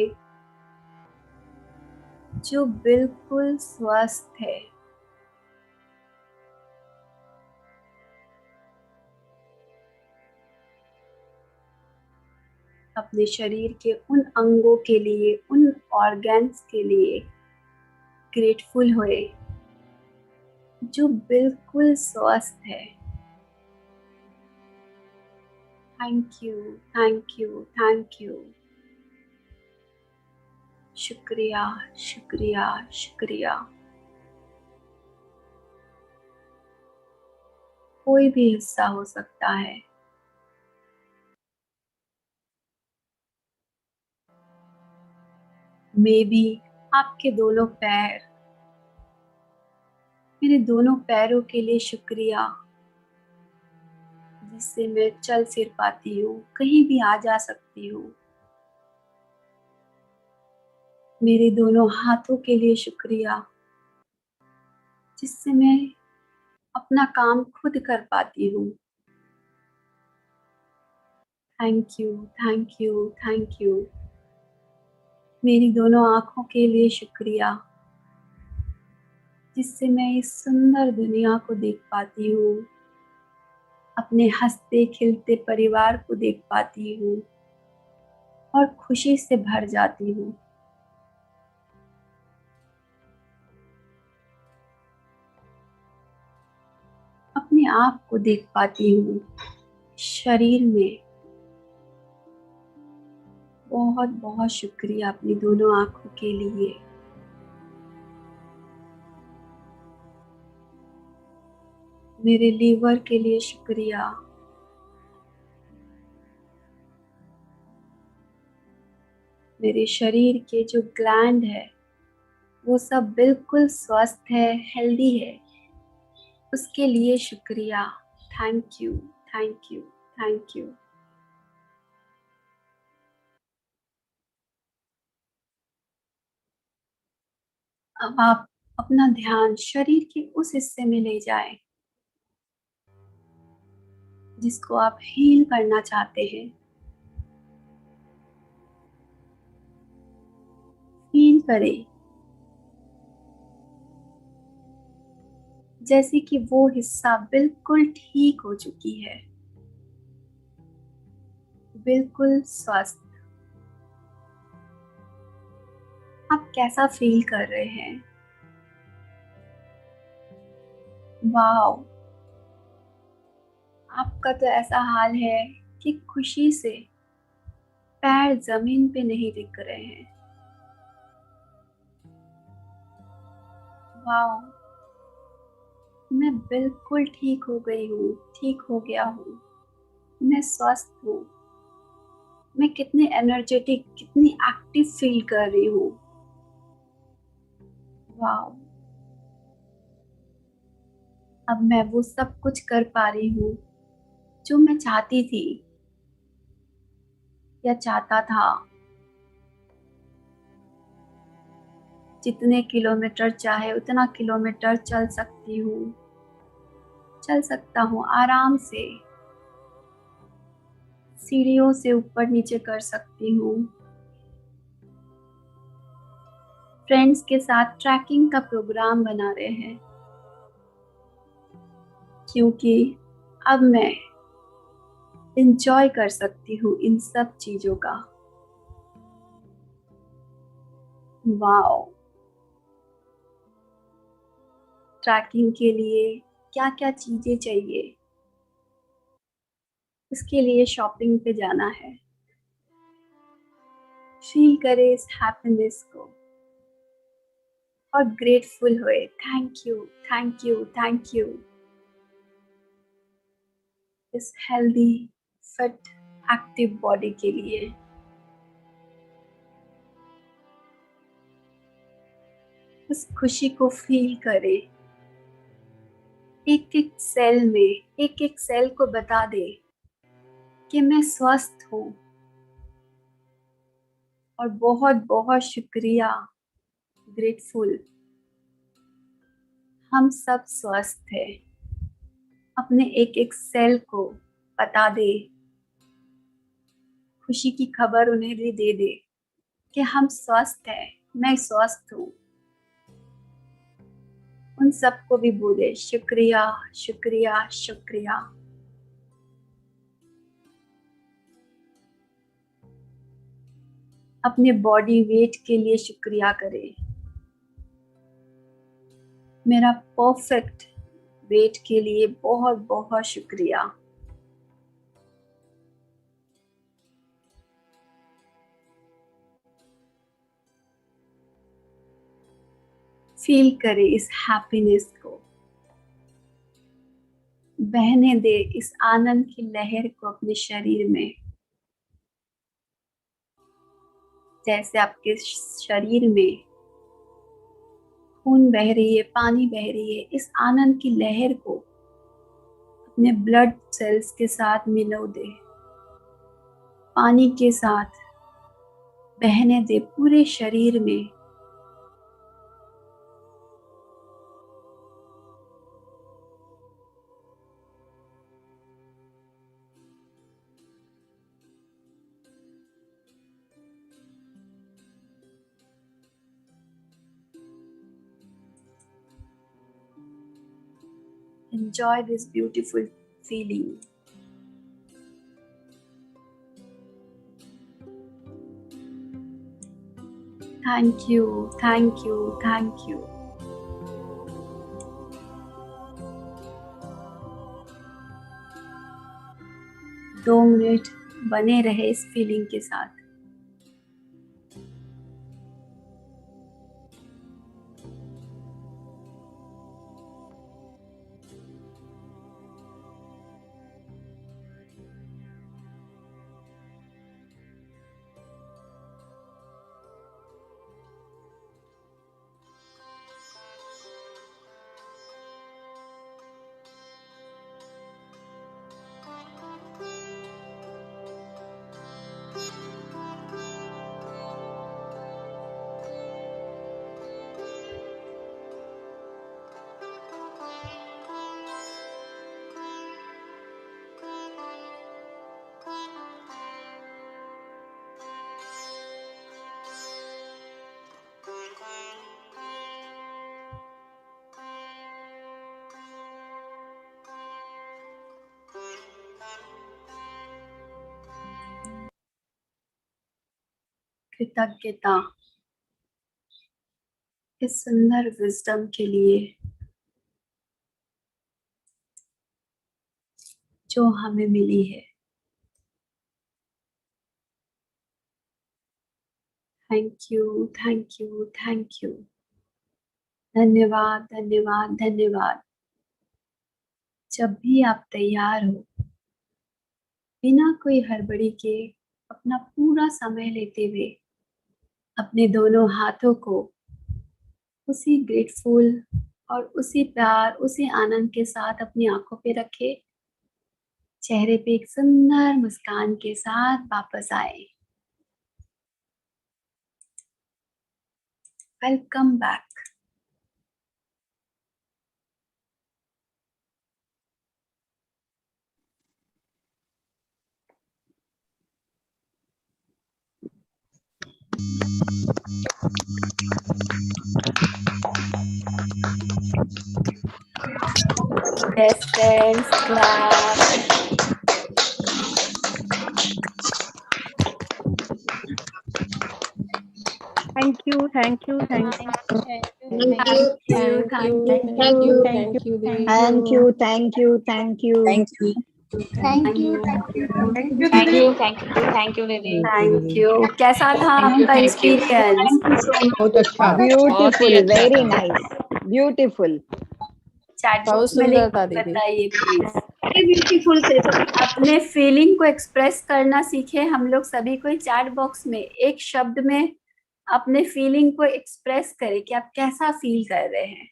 जो बिल्कुल स्वस्थ है। अपने शरीर के उन अंगों के लिए, उन ऑर्गन्स के लिए ग्रेटफुल हुए जो बिल्कुल स्वस्थ है। Thank you, thank you, thank you. शुक्रिया, शुक्रिया, शुक्रिया। कोई भी हिस्सा हो सकता है। मे बी आपके दोनों पैर। मेरे दोनों पैरों के लिए शुक्रिया, जिससे मैं चल फिर पाती हूँ, कहीं भी आ जा सकती हूँ। मेरे दोनों हाथों के लिए शुक्रिया, जिससे मैं अपना काम खुद कर पाती हूँ। Thank you, thank you, thank you. मेरी दोनों आँखों के लिए शुक्रिया, जिससे मैं इस सुंदर दुनिया को देख पाती हूँ, अपने हंसते खिलते परिवार को देख पाती हूँ और खुशी से भर जाती हूँ। अपने आप को देख पाती हूँ शरीर में। बहुत बहुत शुक्रिया अपनी दोनों आँखों के लिए। मेरे लीवर के लिए शुक्रिया। मेरे शरीर के जो ग्लैंड है वो सब बिल्कुल स्वस्थ है, हेल्दी है, उसके लिए शुक्रिया। Thank you, thank you, thank you. अब आप अपना ध्यान शरीर के उस हिस्से में ले जाएं जिसको आप हील करना चाहते हैं। फील करें जैसे कि वो हिस्सा बिल्कुल ठीक हो चुकी है, बिल्कुल स्वस्थ। आप कैसा फील कर रहे हैं? वाओ, आपका तो ऐसा हाल है कि खुशी से पैर जमीन पे नहीं टिक रहे हैं। वाओ, मैं बिल्कुल ठीक हो गई हूँ, ठीक हो गया हूँ, मैं स्वस्थ हूँ। मैं कितनी एनर्जेटिक, कितनी एक्टिव फील कर रही हूँ। वाओ, अब मैं वो सब कुछ कर पा रही हूँ जो मैं चाहती थी या चाहता था। जितने किलोमीटर चाहे उतना किलोमीटर चल सकती हूँ, चल सकता हूँ आराम से। सीढ़ियों से ऊपर नीचे कर सकती हूँ। फ्रेंड्स के साथ ट्रैकिंग का प्रोग्राम बना रहे हैं, क्योंकि अब मैं एंजॉय कर सकती हूँ इन सब चीजों का। वाओ, ट्रैकिंग के लिए क्या क्या चीजें चाहिए, उसके लिए शॉपिंग पे जाना है। फील करे इस हैप्पीनेस को और ग्रेटफुल हुए। Thank you, thank you, thank you. इस हेल्दी, फिट, एक्टिव बॉडी के लिए। उस खुशी को फील करे। एक एक सेल में, एक एक सेल को बता दे कि मैं स्वस्थ हूँ और बहुत बहुत शुक्रिया, ग्रेटफुल। हम सब स्वस्थ हैं। अपने एक एक सेल को बता दे, खुशी की खबर उन्हें भी दे दे कि हम स्वस्थ हैं, मैं स्वस्थ हूँ। उन सबको भी बोले शुक्रिया, शुक्रिया, शुक्रिया। अपने बॉडी वेट के लिए शुक्रिया करें। मेरा परफेक्ट वेट के लिए बहुत बहुत शुक्रिया। फील करे इस हैप्पीनेस को, बहने दे इस आनंद की लहर को अपने शरीर में। जैसे आपके शरीर में खून बह रही है, पानी बह रही है, इस आनंद की लहर को अपने ब्लड सेल्स के साथ मिलो दे, पानी के साथ बहने दे पूरे शरीर में। Enjoy this beautiful feeling. Thank you, thank you, thank you. दो मिनट बने रहे इस फीलिंग के साथ। कृतज्ञता, इस सुंदर विजडम के लिए जो हमें मिली है। Thank you, thank you, thank you. धन्यवाद, धन्यवाद, धन्यवाद। जब भी आप तैयार हो, बिना कोई हड़बड़ी के अपना पूरा समय लेते हुए अपने दोनों हाथों को उसी ग्रेटफुल और उसी प्यार, उसी आनंद के साथ अपनी आंखों पे रखे, चेहरे पे एक सुंदर मुस्कान के साथ वापस आए। Welcome back. Best friends, clap. Thank you, thank you, thank you. Thank you, thank you, Thank you, thank you, Didi. Thank you, thank you, thank you. thank you, Thank you, thank you, Thank you, thank Didi. you, thank you, thank you, Didi. thank you. कैसा था आपका experience? बहुत अच्छा। Beautiful, very nice. Beautiful. Chat बहुत box में सुंदर लिख था के दीदी। बताइए प्लीज। ब्यूटीफुल से तो अपने फीलिंग को एक्सप्रेस करना सीखे हम लोग सभी को। चैट बॉक्स में एक शब्द में अपने फीलिंग को एक्सप्रेस करें कि आप कैसा फील कर रहे हैं।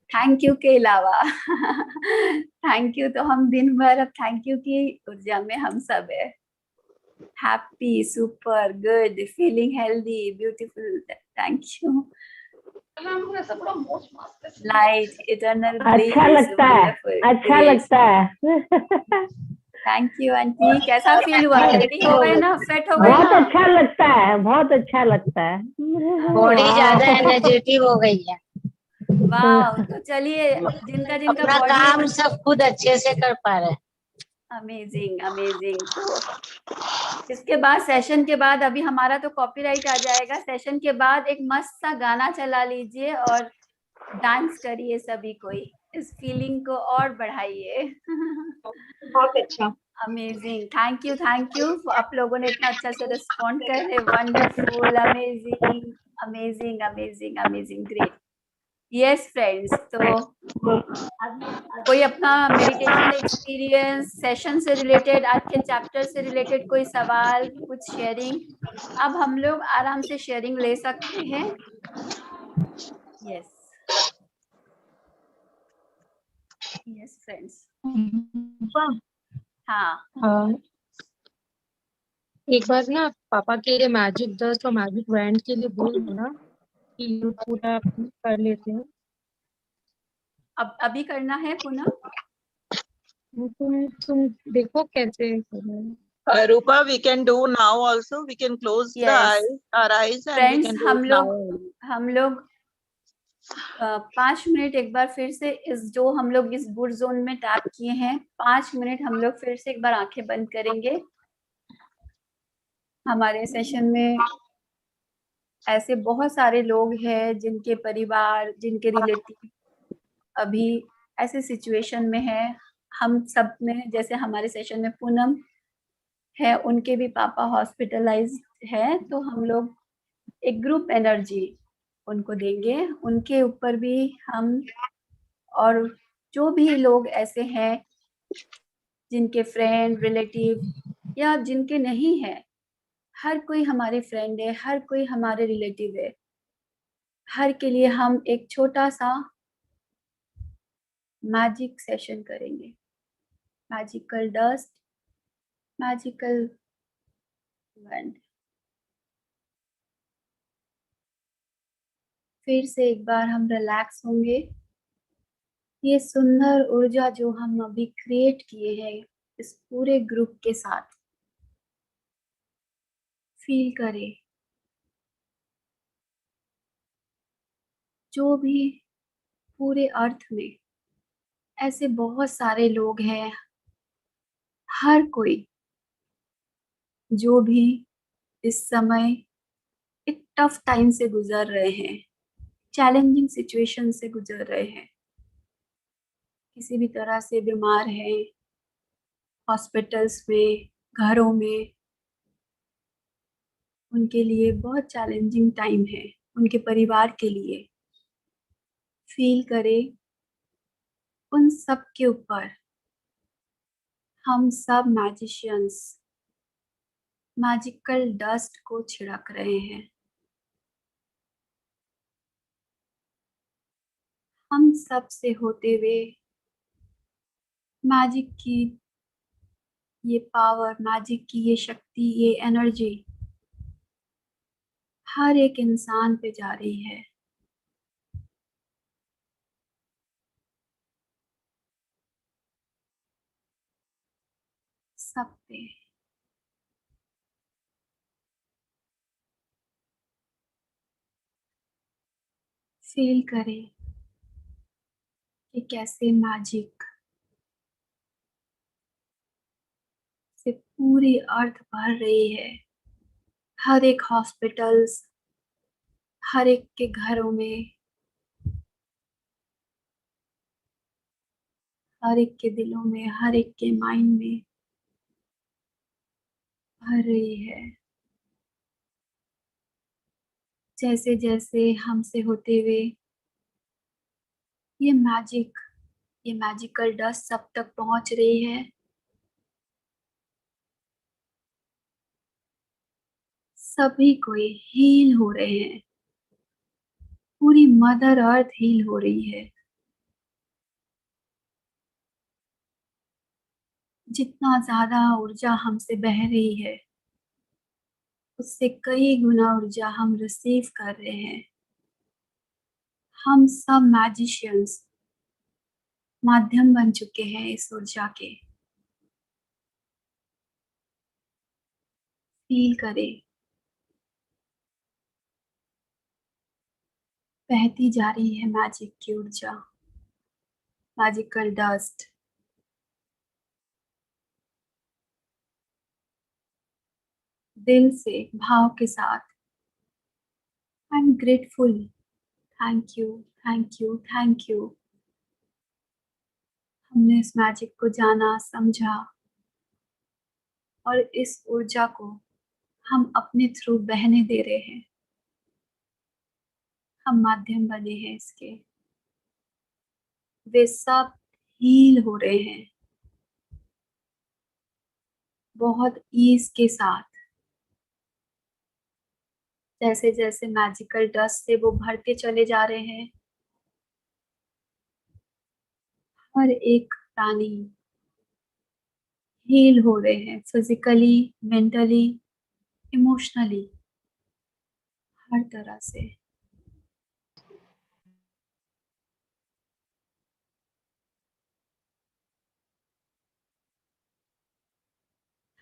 थैंक यू के अलावा थैंक यू तो हम दिन भर अब थैंक यू की ऊर्जा में हम सब है। Happy, super, good, feeling healthy, beautiful, thank you. Light, eternal, अच्छा लगता है, अच्छा लगता है। Thank you aunty. कैसा फील हुआ? रेडी हो गए ना? फिट हो गए बहुत ना? अच्छा लगता है, बहुत अच्छा लगता है। बॉडी ज्यादा एनर्जेटिक हो गई है। वाह, तो चलिए जिनका जिनका अपना बॉडी काम सब खुद अच्छे से कर पा रहे हैं। Amazing, amazing. तो इसके बाद सेशन के बाद अभी हमारा तो कॉपीराइट आ जाएगा। सेशन के बाद एक मस्त सा गाना चला लीजिए और डांस करिए सभी कोई, इस फीलिंग को और बढ़ाइए। बहुत अच्छा। Amazing, thank you, thank you. आप लोगों ने इतना अच्छा से रिस्पॉन्ड कर रहे। Wonderful, amazing, amazing, amazing, amazing, great. Yes friends, तो कोई अपना मेडिटेशन एक्सपीरियंस, सेशन से रिलेटेड, आज के चैप्टर से रिलेटेड कोई सवाल, कुछ शेयरिंग? अब हम लोग आराम से शेयरिंग ले सकते हैं। Yes, yes friends. हाँ, एक बार ना पापा के लिए मैजिक डस्ट और मैजिक बैंड के लिए बोल दो ना कि ये पूरा कर लेते हैं। अब अभी करना है पुनः? तुम देखो कैसे करना है। Rupa, we can do now also. We can close the Yes. our eyes and we friends, can do it now. हम लोग 5 मिनट एक बार फिर से इस जो हम लोग इस गुड जोन में टैप किए हैं, 5 मिनट हम लोग फिर से एक बार आंखें बंद करेंगे। हमारे सेशन में ऐसे बहुत सारे लोग हैं जिनके परिवार, जिनके रिलेटिव अभी ऐसे सिचुएशन में है। हम सब में, जैसे हमारे सेशन में पूनम है, उनके भी पापा हॉस्पिटलाइज्ड है, तो हम लोग एक ग्रुप एनर्जी उनको देंगे। उनके ऊपर भी हम, और जो भी लोग ऐसे हैं जिनके फ्रेंड, रिलेटिव या जिनके नहीं है, हर कोई हमारे फ्रेंड है, हर कोई हमारे रिलेटिव है। हर के लिए हम एक छोटा सा मैजिक सेशन करेंगे। Magical dust, magical band. फिर से एक बार हम रिलैक्स होंगे। ये सुंदर ऊर्जा जो हम अभी क्रिएट किए हैं इस पूरे ग्रुप के साथ, फील करें। जो भी पूरे अर्थ में ऐसे बहुत सारे लोग हैं, हर कोई जो भी इस समय एक टफ टाइम से गुजर रहे हैं, चैलेंजिंग सिचुएशन से गुजर रहे हैं, किसी भी तरह से बीमार हैं, हॉस्पिटल्स में, घरों में, उनके लिए बहुत चैलेंजिंग टाइम है, उनके परिवार के लिए। फील करें उन सब के ऊपर हम सब मैजिशियंस मैजिकल डस्ट को छिड़क रहे हैं। हम सब से होते हुए मैजिक की ये पावर, मैजिक की ये शक्ति, ये एनर्जी हर एक इंसान पे जा रही है। सब पे। फील करें कि कैसे मैजिक से पूरी अर्थ भर रही है। हर एक हॉस्पिटल्स, हर एक के घरों में, हर एक के दिलों में, हर एक के माइंड में भर रही है। जैसे जैसे हमसे होते हुए ये मैजिकल डस्ट सब तक पहुंच रही है, सभी कोई हील हो रहे हैं। पूरी मदर अर्थ हील हो रही है। जितना ज्यादा ऊर्जा हमसे बह रही है, उससे कई गुना ऊर्जा हम रिसीव कर रहे हैं। हम सब मैजिशियंस माध्यम बन चुके हैं इस ऊर्जा के। फील करें, बहती जा रही है मैजिक की ऊर्जा, मैजिकल डस्ट। दिल से, भाव के साथ, I am grateful, thank you, thank you, thank you. हमने इस मैजिक को जाना, समझा और इस ऊर्जा को हम अपने थ्रू बहने दे रहे हैं। हम माध्यम बने हैं इसके। वे सब हील हो रहे हैं बहुत ईज के साथ। जैसे जैसे मैजिकल डस्ट से वो भरते चले जा रहे हैं, हर एक प्राणी हील हो रहे हैं, फिजिकली, मेंटली, इमोशनली, हर तरह से।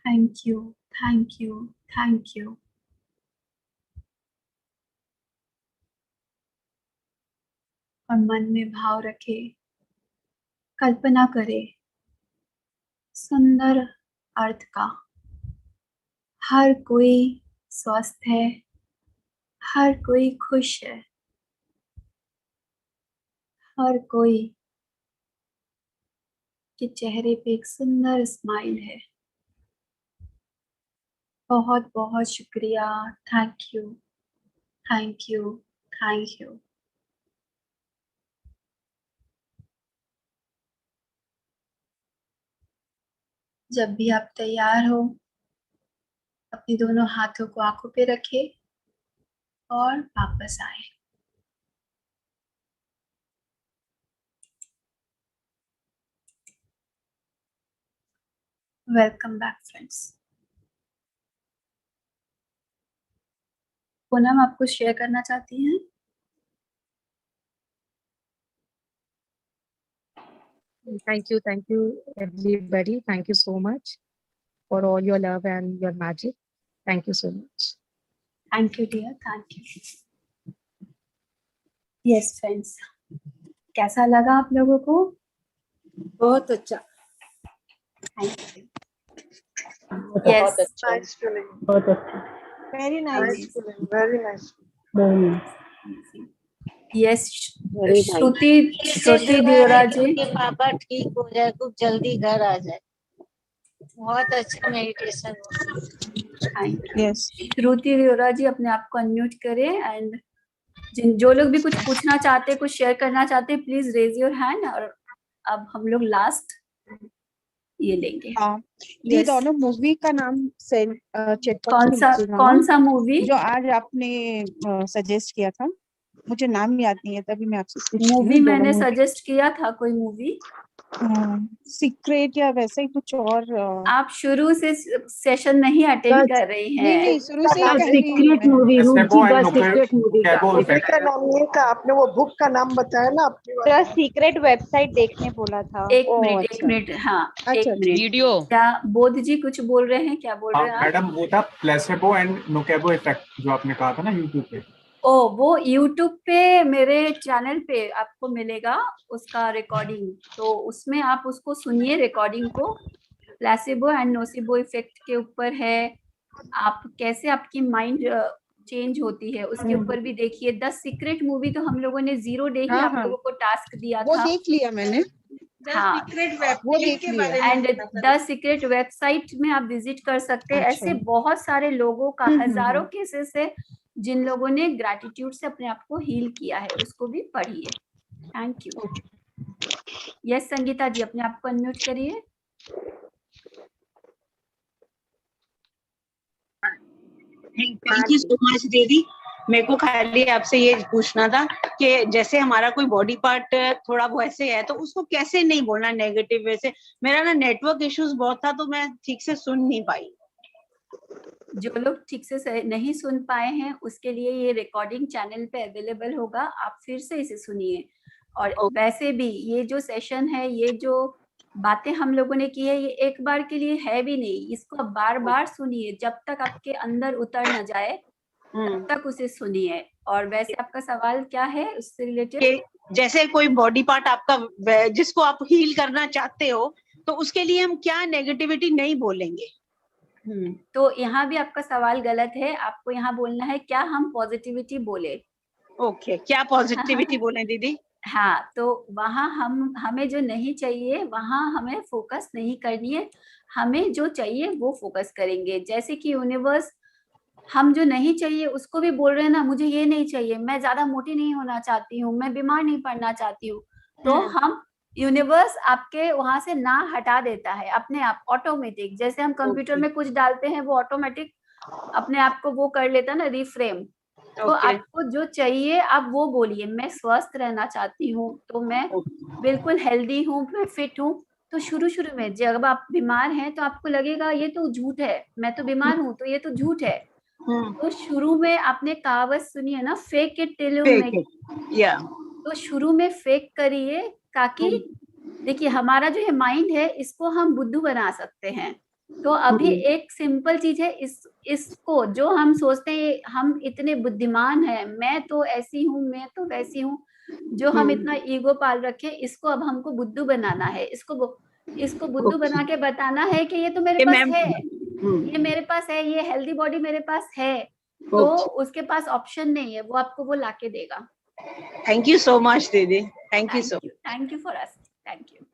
Thank you, thank you, thank you. और मन में भाव रखे, कल्पना करे सुंदर अर्थ का। हर कोई स्वस्थ है, हर कोई खुश है, हर कोई के चेहरे पे एक सुंदर स्माइल है। बहुत बहुत शुक्रिया, thank you, thank you, thank you. जब भी आप तैयार हो, अपनी दोनों हाथों को आंखों पे रखें और वापस आए। Welcome back friends. पूनम, आप कुछ शेयर करना चाहती हैं? Thank you everybody. Thank you so much for all your love and your magic. Thank you so much. Thank you dear, thank you. Yes friends, कैसा लगा आप लोगों को? बहुत अच्छा। Thank you. बहुत अच्छा। Yes. बहुत अच्छा। Very nice. Very nice. Yes, Very nice. श्रुति दियोरा जी। उनके पापा ठीक हो जाए, खूब जल्दी घर आ जाए। बहुत अच्छा मेडिटेशन। यस, श्रुति दियोरा जी अपने आप को अनम्यूट करें एंड जो लोग भी कुछ पूछना चाहते हैं, कुछ शेयर करना चाहते हैं, प्लीज रेज योर हैंड। और अब हम लोग लास्ट ये लेंगे। ये दोनों मूवी का नाम कौन सा मूवी जो आज आपने सजेस्ट किया था? मुझे नाम याद नहीं है, तभी मैं आपसे पूछ रही हूँ। मूवी मैंने सजेस्ट किया था, कोई मूवी सीक्रेट या वैसे ही कुछ और। आप शुरू से सेशन नहीं अटेंड कर रही हैं। नहीं, शुरू से सीक्रेट मूवी, सीक्रेट मूवी का नाम नहीं था आपने, वो बुक का नाम बताया ना आपने, सीक्रेट वेबसाइट देखने बोला था। एक मिनट हाँ, एक मिनट। वीडियो क्या बोध जी कुछ बोल रहे हैं? क्या बोल रहे हैं मैडम? वो था प्लेसेबो एंड नोकेबो इफेक्ट जो आपने कहा था ना यूट्यूब पे। वो यूट्यूब पे मेरे चैनल पे आपको मिलेगा उसका रिकॉर्डिंग, तो उसमें आप उसको सुनिए रिकॉर्डिंग को। प्लेसेबो एंड नोसेबो इफेक्ट के ऊपर है, आप कैसे आपकी माइंड चेंज होती है उसके ऊपर भी देखिए। द सीक्रेट मूवी तो हम लोगों ने 0 डे ही आप लोगों को टास्क दिया था, वो देख लिया मैंने। हाँ, वो देख लिया। एंड द सीक्रेट वेबसाइट में आप विजिट कर सकते हैं। ऐसे बहुत सारे लोगों का, हजारों केसेस है जिन लोगों ने ग्रैटिट्यूड से अपने आप को हील किया है, उसको भी पढ़िए। Thank you. यस संगीता जी अपने आप को अनम्यूट करिए। थैंक यू सो मच दीदी। मेरे को खाली आपसे ये पूछना था कि जैसे हमारा कोई बॉडी पार्ट थोड़ा वो ऐसे है, तो उसको कैसे नहीं बोलना नेगेटिव वे से। मेरा ना नेटवर्क इश्यूज बहुत था, तो मैं ठीक से सुन नहीं पाई। जो लोग ठीक से नहीं सुन पाए हैं उसके लिए ये रिकॉर्डिंग चैनल पे अवेलेबल होगा, आप फिर से इसे सुनिए। और वैसे भी ये जो सेशन है, ये जो बातें हम लोगों ने की है, ये एक बार के लिए है भी नहीं, इसको आप बार बार सुनिए जब तक आपके अंदर उतर न जाए, तब तक उसे सुनिए। और वैसे आपका सवाल क्या है उससे रिलेटेड? जैसे कोई बॉडी पार्ट आपका जिसको आप हील करना चाहते हो, तो उसके लिए हम क्या नेगेटिविटी नहीं बोलेंगे? तो यहाँ भी आपका सवाल गलत है। आपको यहाँ बोलना है क्या हम पॉजिटिविटी बोले। ओके, क्या पॉजिटिविटी बोले दीदी? हाँ, तो वहाँ हमें जो नहीं चाहिए वहाँ हमें फोकस नहीं करनी है, हमें जो चाहिए वो फोकस करेंगे। जैसे कि यूनिवर्स हम जो नहीं चाहिए उसको भी बोल रहे हैं ना, मुझे ये नहीं चाहिए, मैं ज्यादा मोटी नहीं होना चाहती हूँ, मैं बीमार नहीं पड़ना चाहती हूँ, तो हम यूनिवर्स आपके वहां से ना हटा देता है अपने आप, ऑटोमेटिक। जैसे हम कंप्यूटर में कुछ डालते हैं वो ऑटोमेटिक अपने आप को वो कर लेता है ना, रिफ्रेम। तो आपको जो चाहिए आप वो बोलिए। मैं स्वस्थ रहना चाहती हूँ, तो मैं बिल्कुल हेल्दी हूँ, मैं फिट हूँ। तो शुरू में जब आप बीमार हैं तो आपको लगेगा ये तो झूठ है, मैं तो बीमार हूँ तो ये तो झूठ है। तो शुरू में आपने कहावत सुनी है ना, fake it till you make it. तो शुरू में फेक करिए, ताकि देखिए हमारा जो है माइंड है, इसको हम बुद्धू बना सकते हैं। तो अभी एक सिंपल चीज है, इसको जो हम सोचते हैं हम इतने बुद्धिमान हैं, मैं तो ऐसी हूँ, मैं तो वैसी हूँ, जो हम इतना ईगो पाल रखे, इसको अब हमको बुद्धू बनाना है। इसको बुद्धू बना के बताना है कि ये तो मेरे पास है, ये मेरे पास है, ये हेल्दी बॉडी मेरे पास है। तो उसके पास ऑप्शन नहीं है, वो आपको वो लाके देगा। थैंक यू सो मच दीदी, thank you so much. Thank you for asking, thank you.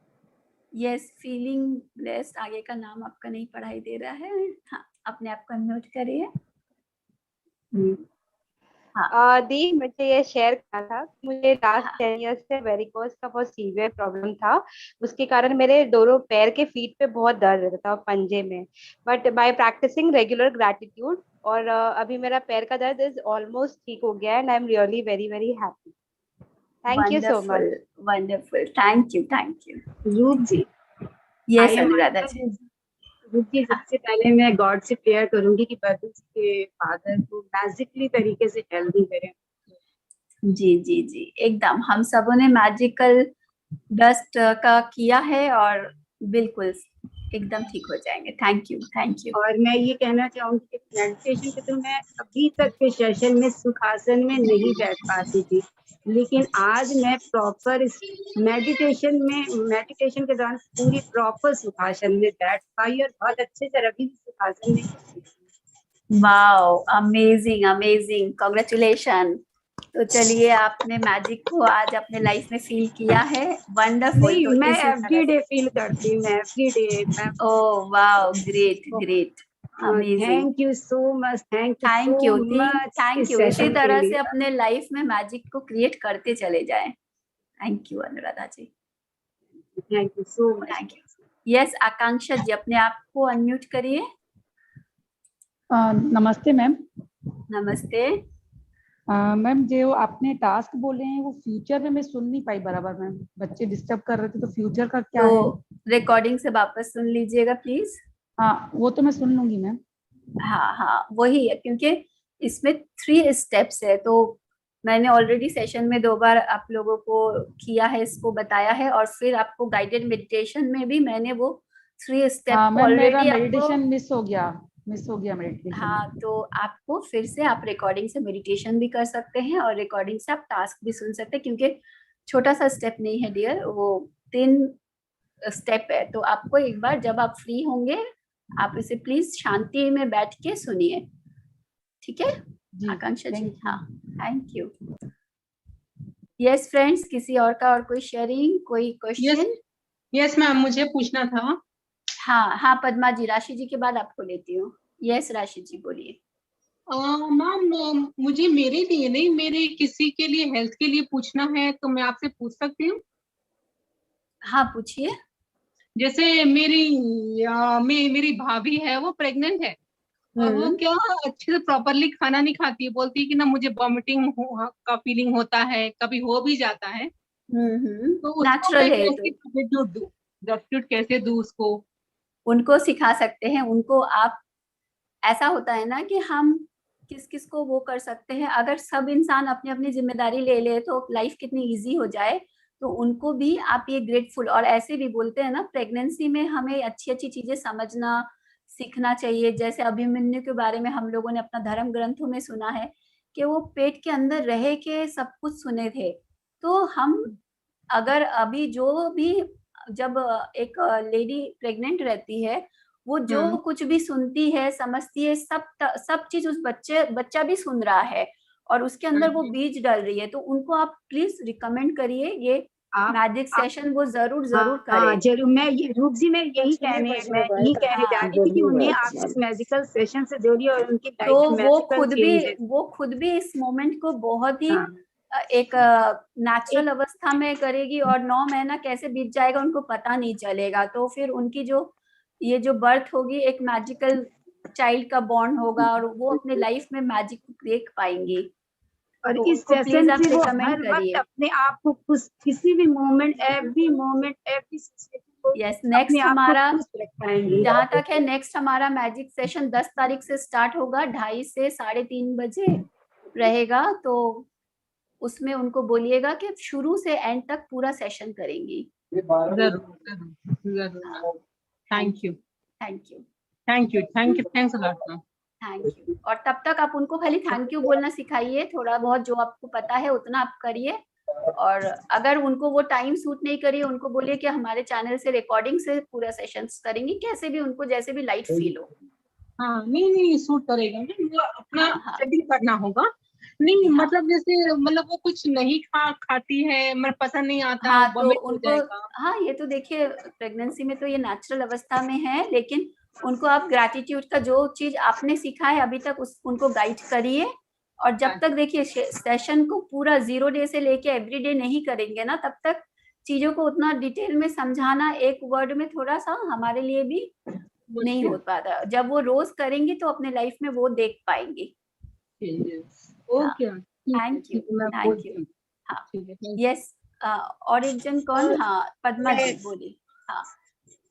Yes, feeling blessed, आगे का नाम आपका नहीं पढ़ाई दे रहा है। हाँ, अपने आप को अनम्यूट करिए। दी, मुझे ये शेयर करना था, मुझे लास्ट 10 ईयर्स से वेरिकोज का बहुत सीवियर प्रॉब्लम था। उसके कारण मेरे दोनों पैर के फीट पे बहुत दर्द रहता था, पंजे में। But by practising regular gratitude, और अभी मेरा पैर का दर्द इज ऑलमोस्ट ठीक हो गया, and I am really very very happy. Thank you so much. Wonderful, thank you. रूप जी, यस अनुराधा जी। रूप जी, सबसे पहले मैं गॉड से प्रेयर करूंगी कि बदल के फादर को मैजिकली तरीके से हेल्दी करें। जी, एकदम। हम सबों ने मैजिकल डस्ट का किया है और बिल्कुल एकदम ठीक हो जाएंगे। Thank you. और मैं ये कहना चाहूंगी कि मेडिटेशन के तो मैं अभी तक के सेशन में सुखासन में नहीं बैठ पाती थी, लेकिन आज मैं प्रॉपर मेडिटेशन के दौरान पूरी प्रॉपर सुखासन में बैठ पाई और बहुत अच्छे से अभी सुखासन में। Wow, amazing amazing, congratulation. तो चलिए, आपने मैजिक को आज अपने लाइफ में फील किया है, वंडरफुल। नहीं, तो मैं इसी एवरी तरह डे फील करती हूँ, मैं every day. Oh wow, great great, amazing. Thank you so much, thank you thank so you, much thank इस यू। इसी सेशन के तरह से लिए। अपने लाइफ में मैजिक को क्रिएट करते चले जाएं। Thank you Anuradha ji, thank you so much. Thank you. Yes, Akanksha ji, अपने आप को अनम्यूट करिए। नमस्ते मैम। नमस्ते मैम, जो आपने टास्क बोले हैं वो फ्यूचर में मैं सुन नहीं पाई बराबर मैम, बच्चे डिस्टर्ब कर रहे थे, तो फ्यूचर का क्या है? तो रिकॉर्डिंग से वापस सुन लीजिएगा प्लीज। हाँ, वो तो मैं सुन लूंगी मैम। हाँ हाँ, वही है, क्योंकि इसमें 3 स्टेप्स है। तो मैंने ऑलरेडी सेशन में 2 बार आप लोगों को किया है, इसको बताया है, और फिर आपको गाइडेड मेडिटेशन में भी मैंने वो 3 स्टेप हाँ मैम, मेरा ऑलरेडी मेडिटेशन मिस हो गया मेडिटेशन। हाँ, तो आपको फिर से आप रिकॉर्डिंग से मेडिटेशन भी कर सकते हैं और रिकॉर्डिंग से आप टास्क भी सुन सकते हैं, क्योंकि छोटा सा स्टेप नहीं है डियर, वो 3 स्टेप है। तो आपको एक बार जब आप फ्री होंगे, आप इसे प्लीज शांति में बैठ के सुनिए, ठीक है आकांक्षा जी? हाँ, थैंक यू। यस फ्रेंड्स, किसी और का और कोई शेयरिंग, कोई क्वेश्चन? यस मैम, मुझे पूछना था। हाँ हाँ, पद्मा जी, राशि जी के बाद आपको लेती हूँ। यस राशि जी, बोलिए। मैम, मुझे मेरे लिए नहीं, मेरे किसी के लिए हेल्थ के लिए पूछना है, तो मैं आपसे पूछ सकती हूँ? हाँ पूछिए। जैसे मेरी भाभी है, वो प्रेग्नेंट है, और वो क्या अच्छे से प्रॉपरली खाना नहीं खाती है, बोलती है कि ना मुझे वॉमिटिंग का फीलिंग होता है, कभी हो भी जाता है। तो नेचुरल है। सब्स्टिट्यूट कैसे दूं उसको? उनको सिखा सकते हैं। उनको आप, ऐसा होता है ना कि हम किस किस को वो कर सकते हैं, अगर सब इंसान अपनी अपनी जिम्मेदारी ले ले तो लाइफ कितनी इजी हो जाए। तो उनको भी आप ये ग्रेटफुल, और ऐसे भी बोलते हैं ना, प्रेगनेंसी में हमें अच्छी अच्छी चीजें समझना सीखना चाहिए। जैसे अभिमन्यु के बारे में हम लोगों ने अपना धर्म ग्रंथों में सुना है कि वो पेट के अंदर रह के सब कुछ सुने थे। तो हम अगर अभी जो भी, जब एक लेडी प्रेग्नेंट रहती है, वो जो कुछ भी सुनती है, समझती है, सब चीज उस बच्चा भी सुन रहा है, और उसके अंदर वो बीज डाल रही है। तो उनको आप प्लीज रिकमेंड करिए ये मैजिक सेशन, वो जरूर करें। जरूर। मैं रूप जी, मैं यही कहने जा रही थी कि उन्हें आप इस मैजिकल सेशन से जोड़िए और उनकी लाइफ तो में वो खुद भी इस मोमेंट को बहुत ही एक नेचुरल अवस्था में करेगी, और 9 महीना कैसे बीत जाएगा उनको पता नहीं चलेगा। तो फिर उनकी ये जो बर्थ होगी, एक मैजिकल चाइल्ड का बॉर्न होगा, और वो अपने लाइफ में मैजिक को देख पाएंगी। और तो इस सेशन से वो हर रिकमेंड वक्त करिए। अपने आप को खुश, किसी भी मोमेंट, एवरी सिचुएशन को यस, नेक्स्ट हमारा रखेंगे। जहाँ तक है, नेक्स्ट हमारा मैजिक सेशन 10 तारीख से स्टार्ट होगा, 2:30 से 3:30 बजे रहेगा। तो उसमें उनको बोलिएगा कि शुरू से एंड तक पूरा सेशन करेंगी। Thank you. Thanks a lot. Thank you. और तब तक आप उनको खाली थैंक यू बोलना सिखाइए, थोड़ा बहुत जो आपको पता है उतना आप करिए। और अगर उनको वो टाइम सूट नहीं करिए, उनको बोलिए कि हमारे चैनल से रिकॉर्डिंग से पूरा सेशंस करेंगे, कैसे भी उनको जैसे भी लाइट फील हो। हाँ, नहीं सूट करेगा, अपना शेड्यूल करना होगा। नहीं मतलब जैसे, मतलब वो कुछ नहीं खाती है, मतलब पसंद नहीं आता। हाँ, तो उनको, हाँ ये तो देखिए, प्रेगनेंसी में तो ये नेचुरल अवस्था में है, लेकिन उनको आप ग्रैटिट्यूड का जो चीज आपने सीखा है अभी तक उनको गाइड करिए। और जब तक देखिए सेशन को पूरा 0 डे से लेके एवरीडे नहीं करेंगे ना, तब तक चीजों को उतना डिटेल में समझाना एक वर्ड में थोड़ा सा हमारे लिए भी नहीं हो पाता। जब वो रोज करेंगे तो अपने लाइफ में वो देख पाएंगे। Okay, thank you. हाँ, यस, और एक जन कौन? हाँ, पद्मा जी बोली। हाँ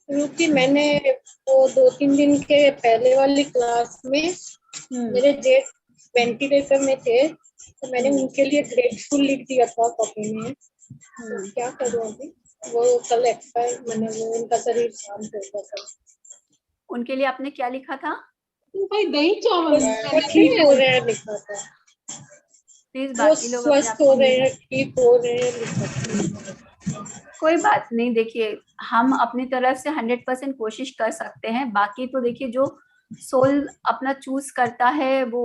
रुचि, मैंने वो 2-3 दिन के पहले वाली क्लास में मेरे जेठ वेंटिलेटर में थे, तो मैंने उनके लिए ग्रेटफुल लिख दिया था कॉपी में। तो क्या करूँ अभी? वो कल एक्सपायर, मैंने वो उनका शरीर शांत हो गया। उनके लिए आपने क्या लिखा था? भाई दही चावल ठीक हो रहे हैं लिखा था। प्लीज बाकी लोग स्वस्थ हो रहे हैं, ठीक हो रहे हैं। कोई बात नहीं, देखिए हम अपनी तरफ से 100% कोशिश कर सकते हैं। बाकी तो देखिए जो सोल अपना चूज करता है वो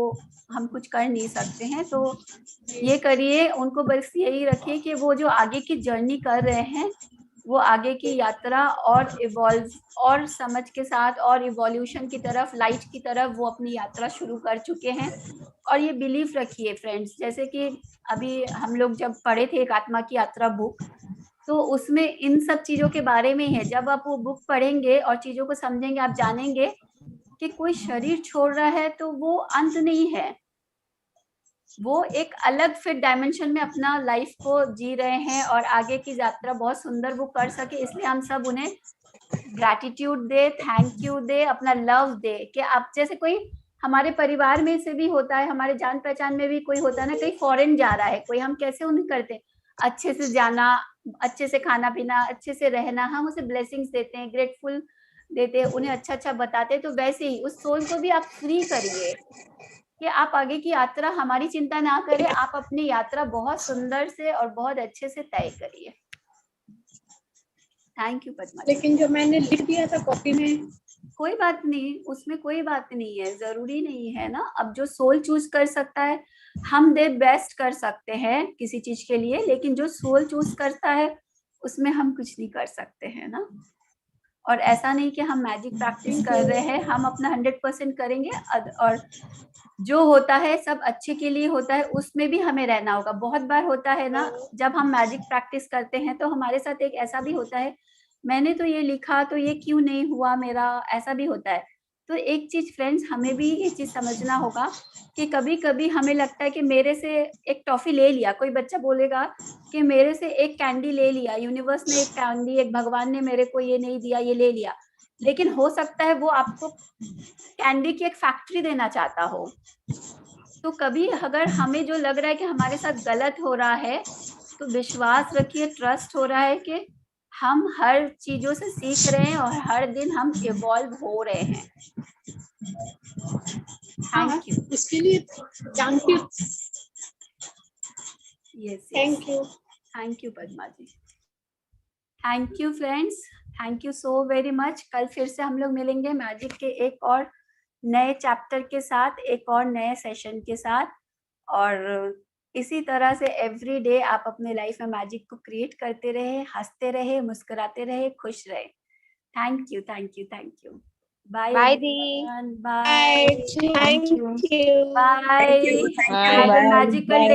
हम कुछ कर नहीं सकते हैं। तो ये करिए, उनको बस यही रखिए कि वो जो आगे की जर्नी कर रहे हैं वो आगे की यात्रा और इवॉल्व और समझ के साथ और इवोल्यूशन की तरफ, लाइट की तरफ वो अपनी यात्रा शुरू कर चुके हैं। और ये बिलीफ रखिए फ्रेंड्स, जैसे कि अभी हम लोग जब पढ़े थे एक आत्मा की यात्रा बुक, तो उसमें इन सब चीजों के बारे में है। जब आप वो बुक पढ़ेंगे और चीजों को समझेंगे, आप जानेंगे कि कोई शरीर छोड़ रहा है तो वो अंत नहीं है, वो एक अलग फिर डायमेंशन में अपना लाइफ को जी रहे हैं और आगे की यात्रा बहुत सुंदर वो कर सके। इसलिए हम सब उन्हें gratitude they, thank you they, अपना लव दे। कि आप जैसे कोई हमारे परिवार में से भी होता है, हमारे जान पहचान में भी कोई होता है ना, कहीं फॉरेन जा रहा है कोई, हम कैसे उन्हें करते, अच्छे से जाना, अच्छे से खाना पीना, अच्छे से रहना, हम उसे ब्लेसिंग्स देते हैं, ग्रेटफुल देते हैं, उन्हें अच्छा अच्छा बताते हैं। तो वैसे ही उस सोल को भी आप फ्री करिए कि आप आगे की यात्रा हमारी चिंता ना करें, आप अपनी यात्रा बहुत सुंदर से और बहुत अच्छे से तय करिए। Thank you Padma. लेकिन जो मैंने लिख दिया था कॉपी में, कोई बात नहीं, उसमें कोई बात नहीं है, जरूरी नहीं है ना। अब जो सोल चूज कर सकता है, हम दे बेस्ट कर सकते हैं किसी चीज के लिए, लेकिन जो सोल चूज करता है उसमें हम कुछ नहीं कर सकते हैं ना। और ऐसा नहीं कि हम मैजिक प्रैक्टिस कर रहे हैं, हम अपना 100% करेंगे और जो होता है सब अच्छे के लिए होता है, उसमें भी हमें रहना होगा। बहुत बार होता है ना, जब हम मैजिक प्रैक्टिस करते हैं तो हमारे साथ एक ऐसा भी होता है, मैंने तो ये लिखा तो ये क्यों नहीं हुआ मेरा, ऐसा भी होता है। तो एक चीज फ्रेंड्स, हमें भी ये चीज समझना होगा कि कभी कभी हमें लगता है कि मेरे से एक टॉफी ले लिया, कोई बच्चा बोलेगा कि मेरे से एक कैंडी ले लिया, यूनिवर्स ने एक कैंडी, एक भगवान ने मेरे को ये नहीं दिया, ये ले लिया। लेकिन हो सकता है वो आपको कैंडी की एक फैक्ट्री देना चाहता हो। तो कभी अगर हमें जो लग रहा है कि हमारे साथ गलत हो रहा है, तो विश्वास रखिए, ट्रस्ट हो रहा है कि हम हर चीजों से सीख रहे हैं और हर दिन हम इवॉल्व हो रहे हैं। Thank you. इसके लिए thank you. Yes, thank you Padma ji. Thank you friends, thank you so very much. कल फिर से हम लोग मिलेंगे मैजिक के एक और नए चैप्टर के साथ, एक और नए सेशन के साथ। और इसी तरह से एवरी डे आप अपने लाइफ में मैजिक को क्रिएट करते रहे, हंसते रहे, मुस्कुराते रहे, खुश रहे। Thank you, thank you, thank you. Bye bye दी। Bye. Thank you. Bye. Bye. Magical